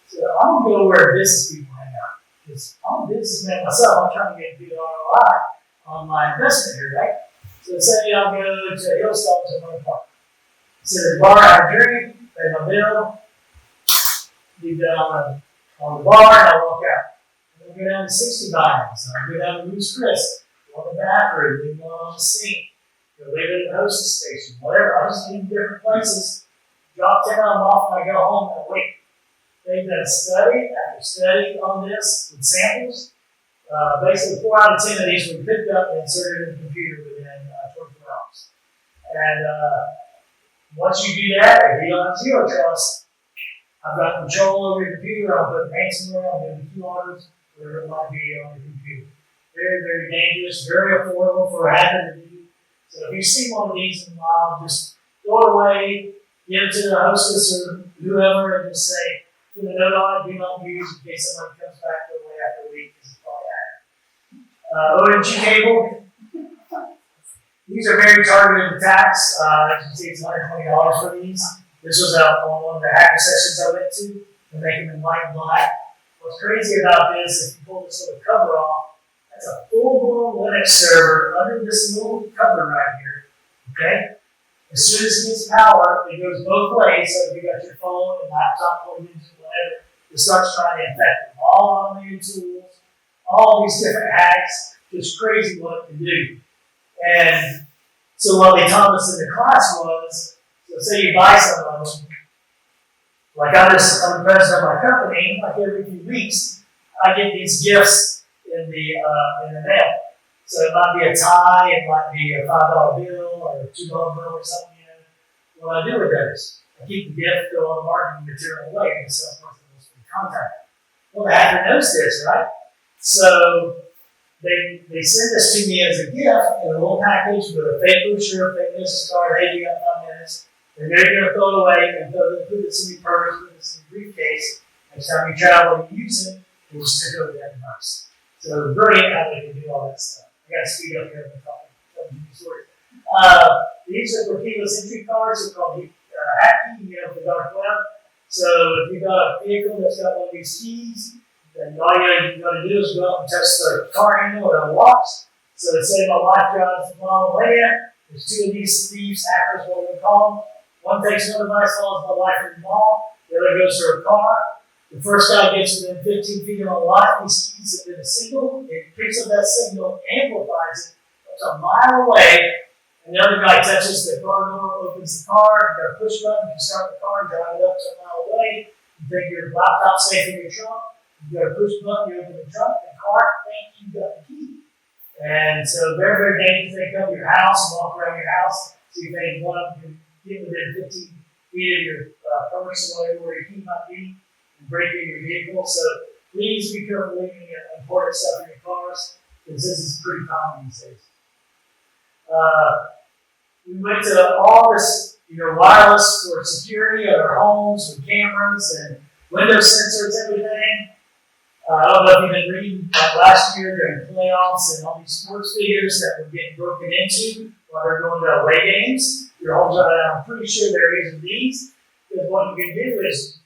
So I'm gonna go where business people hang out. Because I'm a businessman myself, I'm trying to get a good ROI on my investment here, right? So say I'll go to Hillstone to my park. Sit at a bar, have a drink, pay my bill, leave that on the bar, and I'll walk out. And I'll go down to 60 miles, I'll go down to Moose Chris, go in the bathroom, leave it on the sink, go leave it at the hostess station, whatever. I just leave different places, drop 10 of them off, and I go home and I wait. They've done study after study on this with samples. Basically, 4 out of 10 of these were picked up and inserted in the computer within 24 hours. And once you do that, if you don't have zero trust, I've got control over your computer. I'll put ransomware, I'll do keywords, whatever it might be on your computer. Very, very dangerous, very affordable for a hacker to do. So if you see one of these in the wild, just throw it away, give it to the hostess or whoever, and just say, put a note on it, do not use in case somebody comes back to it after a week because it's probably hacked. OMG cable. These are very targeted attacks. As you can see, it's $120 for these. This was on one of the hacker sessions I went to. They make them in white and black. What's crazy about this, if you pull this little cover off, that's a full-blown Linux server under this little cover right here. Okay? As soon as it gets power, it goes both ways. So if you got your phone and laptop plugged into whatever, it starts trying to infect them. All automated tools, all these different hacks. Just crazy what it can do. And so what they taught us in the class was, so say you buy some of them, like I'm the president of my company, like every few weeks, I get these gifts in the mail. So it might be a tie, it might be a $5 bill or a $2 bill or something, What I do with those, I keep the gift, throw all the marketing material away, and the salesperson wants to be contacted. Well, the hacker knows this, right? So they send this to me as a gift in a little package with a fake brochure, fake business card. Hey, you got 5 minutes. And they're going to throw it away and put this in your purse, put this in your briefcase. Next time you travel and use it, you'll stick it over that device. So brilliant how they can do all that stuff. I got to speed up here and talk stories. These are for keyless entry cards. They're called hacking, for the dark web. So if you've got a vehicle that's got one of these keys, then all you got to do is go out and touch the car handle or the locks. So say my wife drives the mall away, there's 2 of these thieves, hackers, what we call them. One takes one device, follows my wife in the mall. The other goes to her car. The first guy gets within 15 feet of my wife. These keys have been a signal. It picks up that signal, amplifies it up to a mile away. And the other guy touches the car door, opens the car. You got a push button. You can start the car, drive it up to a mile away. You take your laptop safe in your trunk. You got a push button, you open the trunk, the car, thank you, you got the key. And so very, very dangerous. They come to your house and walk around your house. See if any one of them can get within 15 feet of your purse or whatever where your key might be and break in your vehicle. So please be careful leaving important stuff in your cars because this is pretty common these days. We went to all this, wireless for security at our homes with cameras and window sensors, everything. I don't know if you've been reading last year during playoffs and all these sports figures that were getting broken into while they're going to away games. Your homes I'm pretty sure they're using these because what you can do is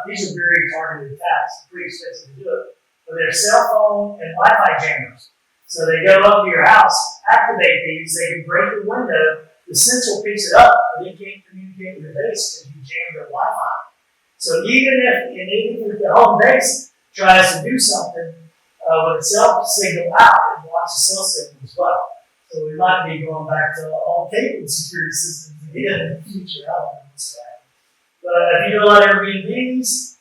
these are very targeted attacks. It's pretty expensive to do it. But they're cell phone and Wi-Fi jammers. So they go up to your house, activate these, they can break the window, the sensor picks it up, but they can't communicate with the base because you jammed their Wi-Fi. So even if the home base tries to do something with a cell signal out, it blocks the cell signal as well. So we might be going back to all cable security systems again in the future. I don't know what's that. But if you know about Airbnbs,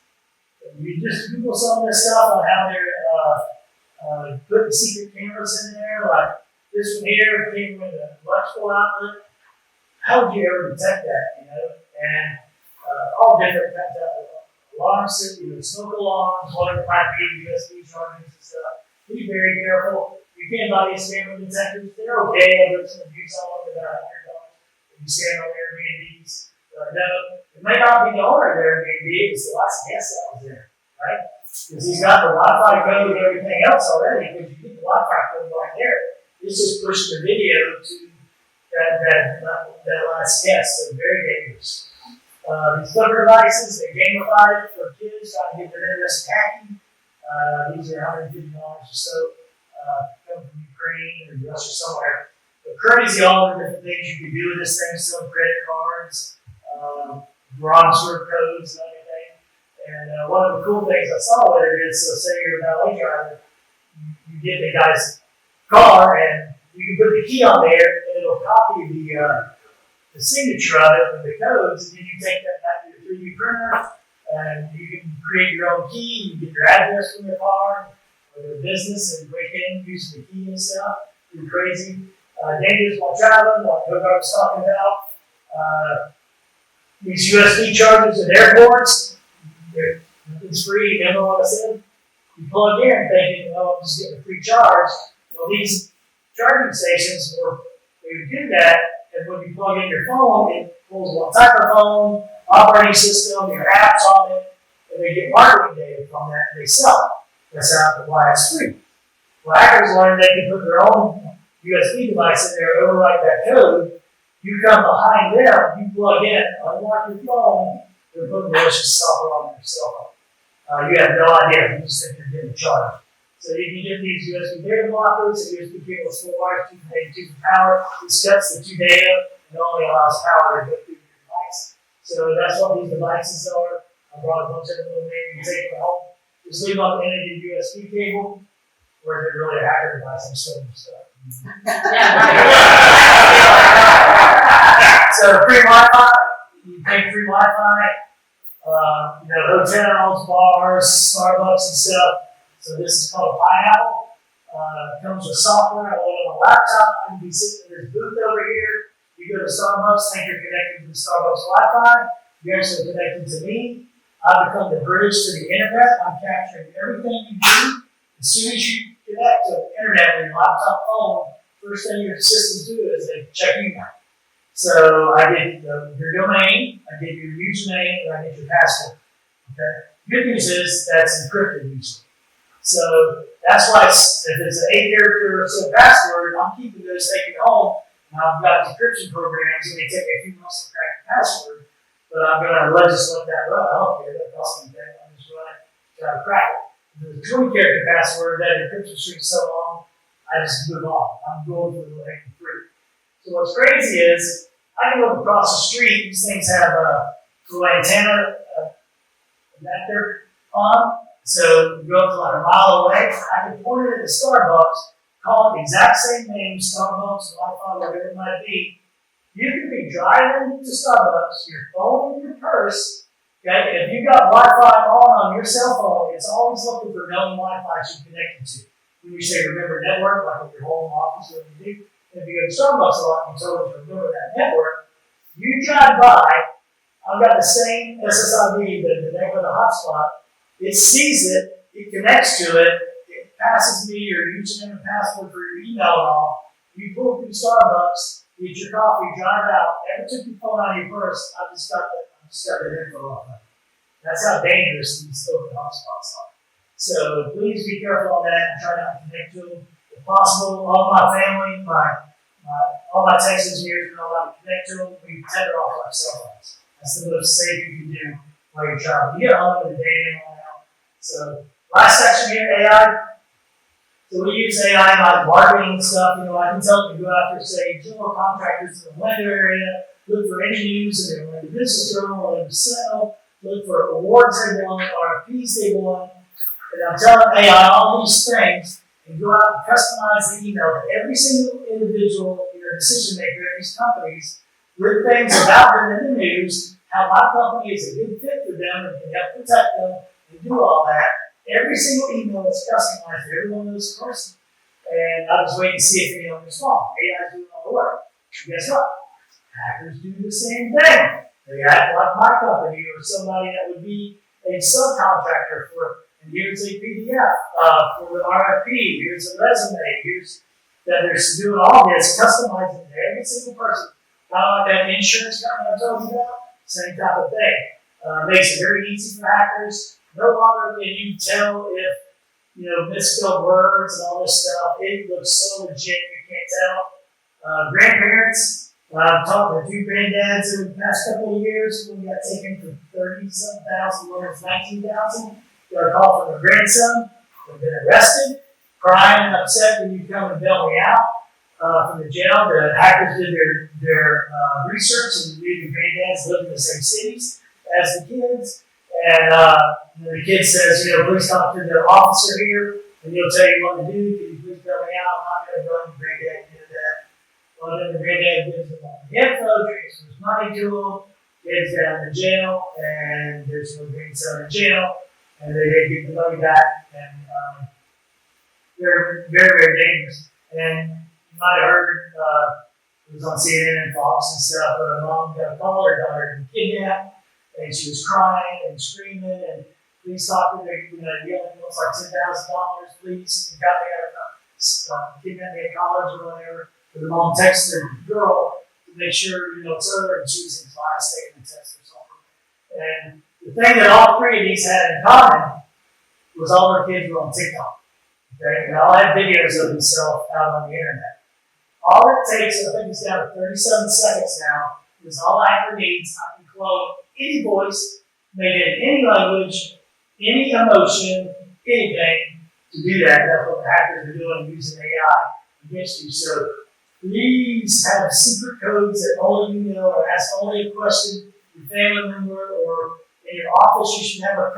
you just Google some of this stuff on how they're putting secret cameras in there, like this one here came with an electrical outlet. How would you ever detect that, And all different kinds of alarm system, smoke alarms, whatever it might be, USB chargers and stuff. Be very careful. You can't buy these scam detectors. They're okay. I've heard some abuse on them about $100. If you scan on Airbnbs, no, it may not be the owner of the Airbnb. It's the last guest that was there, right? Because he's got the Wi-Fi code and everything else already. Because you get the Wi-Fi code right there, it's just pushing the video to that last guest. So very dangerous. These clever devices, they gamify it for kids trying to get their interest in hacking. These are $150 or so, come from Ukraine or Russia somewhere. But crazy, all the different things you can do with this thing, some credit cards, bronze codes and everything. And one of the cool things I saw with it is, so say you're a valet driver, you get the guy's car and you can put the key on there and it'll copy the signature of it with the codes, and then you take that back to your 3D printer and you can create your own key, you can get your address from the car or their business and break in using the key and stuff. It's crazy. Dangerous while traveling, like Hogarth was talking about. These USB chargers at airports, nothing's free, remember what I said? You plug in thinking, oh, I'm just getting a free charge. Well, these charging stations, they would do that, and when you plug in your phone, it pulls what type of phone, operating system, your apps on it, and they get marketing data from that, and they sell it. That's why it's free. Well, hackers learned they can put their own USB device in there, overwrite that code. You come behind them, you plug in, unlock your phone, they're putting malicious software on your cell phone. You have no idea, you just think you're getting charged. So you can get these USB data blockers and USB cables for wires, 2 power. It shuts the 2 data and only allows power to go through your device. So that's what these devices are. I brought a bunch of them over there. You can take them home. Just leave on the end of your USB cable, or is it really a hacker device? I'm showing you stuff. So free Wi-Fi, you pay free Wi-Fi, hotels, bars, Starbucks and stuff. So this is called Pineapple. It comes with software. I load it on a laptop. I can be sitting in this booth over here. You go to Starbucks, think you're connected to the Starbucks Wi-Fi. You're actually connected to me. I become the bridge to the internet. I'm capturing everything you do. As soon as you connect to the internet with your laptop phone, first thing your systems do is they check email. So I get your domain, I get your username, and I get your password. Okay. Good news is that's encrypted usually. So that's why if it's an 8-character or so password, I'm keeping those taken home. And I've got encryption programs, and they take a few months to crack the password, but I'm going to just let that run. I don't care, that costs me anything. I'm just running to try to crack it. If it's a 20-character password, that encryption streak's so long, I just move on. I'm going for the low-hanging fruit. So what's crazy is, I can look across the street, these things have a little antenna connector on. So you go up to like a mile away, I can point it at the Starbucks, call it the exact same name, Starbucks, Wi-Fi, whatever it might be. You can be driving to Starbucks, your phone in your purse, okay? If you've got Wi-Fi on your cell phone, it's always looking for known Wi-Fi you're connected to. When you say remember network, like at your home office, whatever you do, if you go to Starbucks a lot, you told them to remember that network. You drive by, I've got the same SSID, the name of the hotspot. It sees it, it connects to it, it passes me your username and password for your email and all. You pull through Starbucks, get your coffee, drive out, never took your phone out of your purse. I just got that info off of it. That's how dangerous these open hotspots are. So please be careful on that and try not to connect to them. If possible, all my family, all my text engineers are allowed to connect to them. We tether off our cell phones. That's the most safe you can do while you're traveling. You get home with the data and all that. So last section here, AI. So we use AI in like marketing and stuff. I can tell them to go after, say, general contractors in the Orlando area, look for any news in the Orlando Business Journal, Orlando Sentinel, look for awards they won, RFPs they won. And I'm telling AI all these things, and go out and customize the email to every single individual decision maker at these companies with things about them in the news, how my company is a good fit for them and can help protect them and do all that. Every single email is customized for every one of those persons. And I was waiting to see if anyone was wrong. AI is doing all the work. And guess what? Hackers do the same thing. They act like my company or somebody that would be a subcontractor for, and here's a PDF for the RFP, here's a resume, here's that they're doing all this, customizing to every single person. Kind of like that insurance company I told you about, same type of thing. Makes it very easy for hackers. No longer can you tell if, misspelled words and all this stuff. It looks so legit, you can't tell. Grandparents, I've talked to 2 granddads in the past couple of years. One got taken for 30-something thousand, one was 19,000. Got a call from their grandson, who'd been arrested, crying and upset when you come and bail me out from the jail. The hackers did their research and knew the granddads lived in the same cities as the kids. And the kid says, please talk to the officer here, and he'll tell you what to do. Can you please bail me out? I'm not going to run. The granddad did that. Well, then the granddad gives them all the info, transfers money to them, gets down to jail, and there's no grandson in jail, and they get the money back, and they're very, very dangerous. And you might have heard, it was on CNN and Fox and stuff, but a mom got a call, her daughter had been kidnapped, and she was crying and screaming, and police officer, yelling, it's like $10,000, please, and got me out of kidnapped me at college or whatever. But the mom texted the girl to make sure, it's her, and she was in class taking the test or something. And the thing that all 3 of these had in common was all their kids were on TikTok. Okay? And all had videos of themselves out on the internet. All it takes, I think it's down to 37 seconds now, is all I ever needs. I can clone any voice, make it in any language, any emotion, anything to do that. That's what the hackers are doing using AI against you. So please have secret codes that only you know, or ask only a question your family member, or in your office you should have a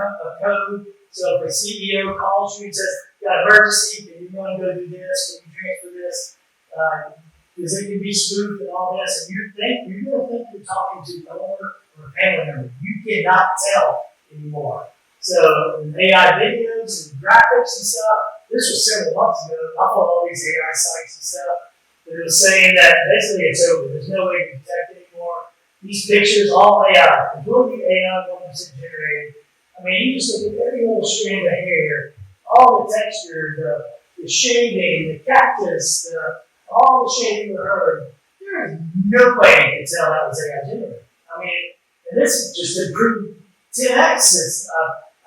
code. So if a CEO calls you and says, got an emergency, can you want to go do this, can you transfer this? Because it can be spoofed and all this, and you're going to think you're talking to an owner or a family member. You cannot tell anymore. So in AI videos and graphics and stuff, this was several months ago. I follow all these AI sites and stuff. But it was saying that basically it's over. There's no way to detect it anymore. These pictures, all AI, completely AI, 1% generated. I mean, you just look at every little strand of hair, all the texture, the shading, the cactus, all the shading of her. There is no way to tell that was AI generated. I mean, and this is just improved 10x since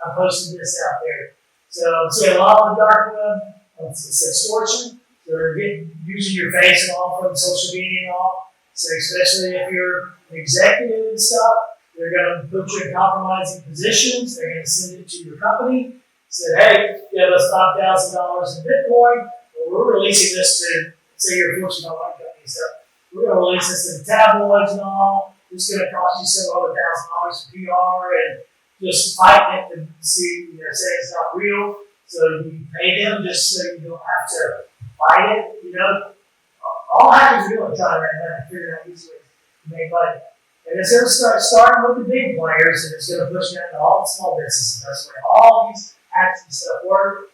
I posted this out there. So, a lot on the dark web, it's extortion. So they're using your face and all from social media and all. So especially if you're an executive and stuff, they're going to put you in compromising positions. They're going to send it to your company. Say, hey, give us $5,000 in Bitcoin. Well, we're releasing this to, say you're a Fortune 500 company and stuff. We're going to release this to the tabloids and all. It's going to cost you several $100,000 for PR and just fighting it to see, say it's not real. So you pay them just so you don't have to fight it, All hackers are doing trying to figure out easy ways to make money. And it's going to start starting with the big players, and it's going to push down to all the small businesses. That's where all these hacks and stuff work.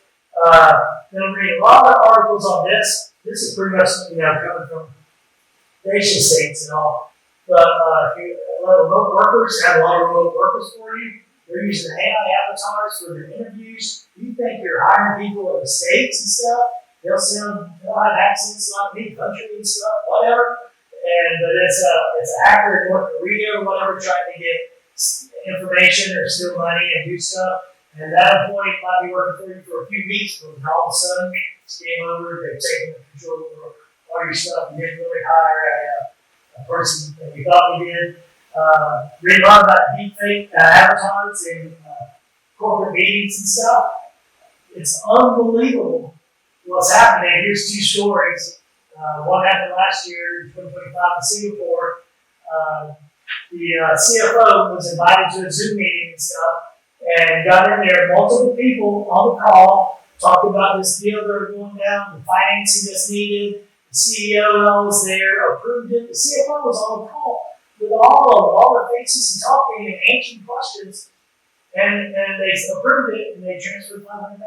Then read a lot of articles on this. This is pretty much coming from nation states and all. But if you let remote workers have a lot of remote workers for you, they're using AI avatars for their interviews. You think you're hiring people in the States and stuff, they'll have accents like me, country and stuff, whatever. But it's a hacker in North Korea or whatever trying to get information or steal money and do stuff. And that employee might be working for you for a few weeks, but all of a sudden, it's game over, they've taken control over all your stuff. You didn't really hire a person that you thought we did. Read a lot about deepfake avatars in corporate meetings and stuff. It's unbelievable what's happening. Here's 2 stories. One happened last year in 2025 in Singapore. The CFO was invited to a Zoom meeting and stuff, and got in there, multiple people on the call, talking about this deal that are going down, the financing that's needed. The CEO was there, approved it. The CFO was on the call with all their faces and talking and answering questions, and they approved it, and they transferred $500,000.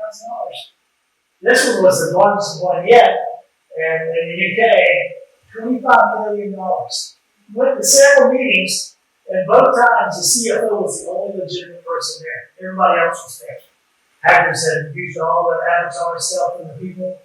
This one was the largest one yet, and in the UK, $25 million. Went to several meetings, And both times, the CFO was the only legitimate person there. Everybody else was fake. Hackers had used all the avatar stuff from the people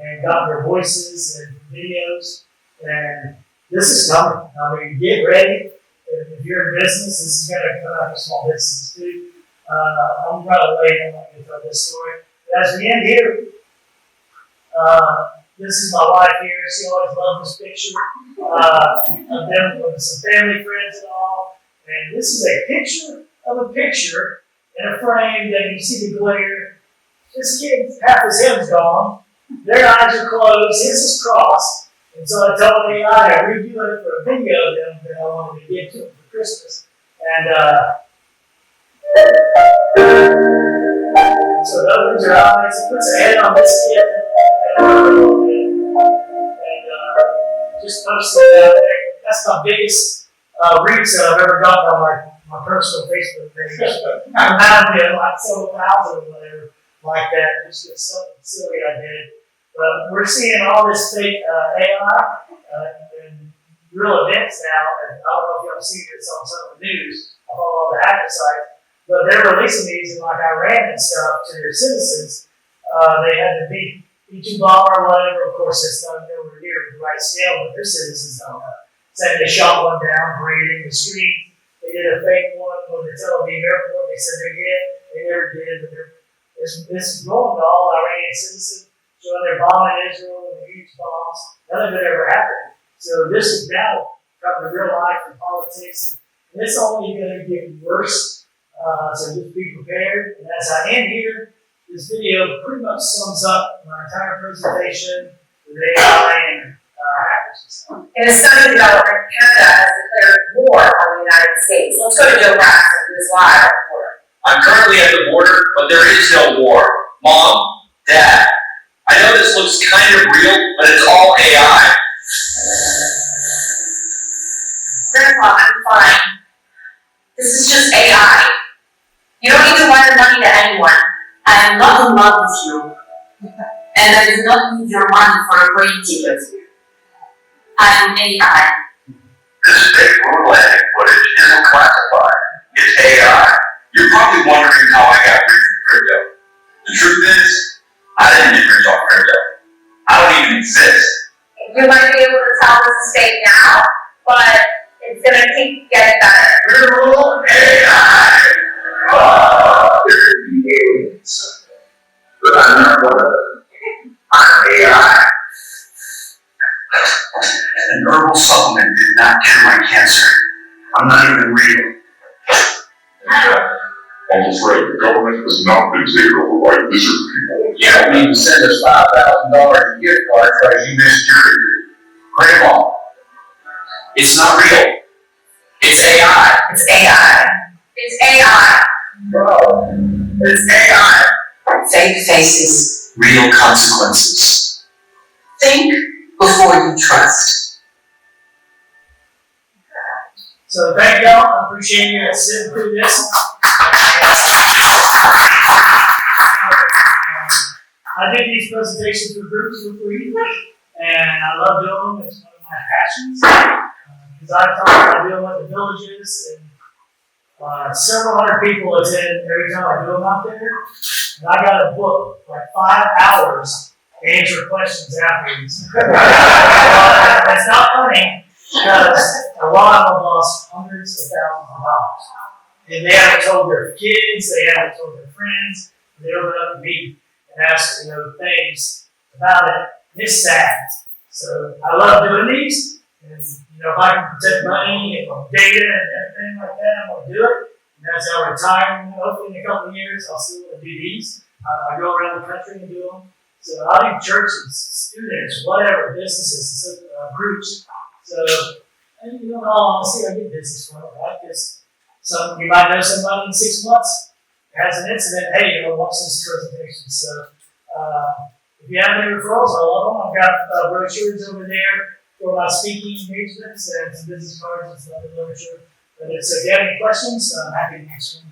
and got their voices and videos. And this is coming. I mean, get ready. If you're in business, this is going to come out of small business too. I'm probably late. I'm not going to tell this story. But as we end here, this is my wife here. She always loved this picture of them with some family friends and all. And this is a picture of a picture in a frame that you see the glare. This kid, half his head's gone. Their eyes are closed. His is crossed. And so I told AI to redo it for a video of them that I wanted to give to him for Christmas. And so it opens your eyes, it puts a head on this kid, and just posts it out there. That's my biggest reach that I've ever gotten on my personal Facebook page. I'm not like several thousand or whatever like that. Just something silly I did. But we're seeing all this fake AI and real events now. And I don't know if y'all seen this on some of the news of all the hacker sites, but they're releasing these in like Iran and stuff to their citizens. They had to beat B2 bomber or whatever. Of course, it's not nowhere near the right scale, but their citizens don't know. Saying they shot one down, parading the street. They did a fake one with the Tel Aviv airport. They said they did. They never did. But this is going to all Iranian citizens. So they're bombing Israel with huge bombs. None of it ever happened. So this is now coming to real life and politics. And it's only going to get worse. So just be prepared. And as I end here, this video pretty much sums up my entire presentation with AI and hackers and stuff. In a study development, Canada has declared war on the United States. Let's go to Joe Braxton, who is live at the border. I'm currently at the border, but there is no war. Mom, Dad, I know this looks kind of real, but it's all AI. Grandpa, I'm fine. This is just AI. You don't need to wire money to anyone. I am not in love with you. And I do not need your money for a plane ticket. I am AI. This fake roulette footage isn't classified. It's AI. You're probably wondering how I got rich from crypto. The truth is, I didn't get rich off crypto. I don't even exist. You might be able to tell this is fake now, but it's gonna keep getting better. Real AI. There could be aliens. But I'm not one of them. I'm AI. An herbal supplement did not cure my cancer. I'm not even real. I'm afraid the government has not been taken over by lizard people. You don't need to send us $5,000 a gift card because you missed your grandma. It's not real. It's AI. It's AI. It's AI. Bro, it's AI. Fake faces. Real consequences. Think before you trust. So thank y'all. I appreciate you sitting through this. I did these presentations for groups for free, and I love doing them. It's one of my passions. Because I talk about doing what the villages, and several hundred people attend every time I do them out there. And I got a book, like 5 hours to answer questions afterwards. It's not funny, because a lot of them lost hundreds of thousands of dollars. And they haven't told their kids, they haven't told their friends, and they open up to me and ask, things about it. And it's sad. So I love doing these, and if I can protect money and data and everything like that, I'm going to do it. And that's how I retire. Hopefully in a couple of years, I'll still do these. I go around the country and do them. So I do churches, students, whatever, businesses, groups. So, and in all honesty, I get business from it, right? Because you might know somebody in 6 months has an incident. Hey, watch this presentation. So, if you have any referrals, I love them. I've got brochures over there for my speaking engagements and some business cards and some other literature. But if you have any questions, I'm happy to answer them.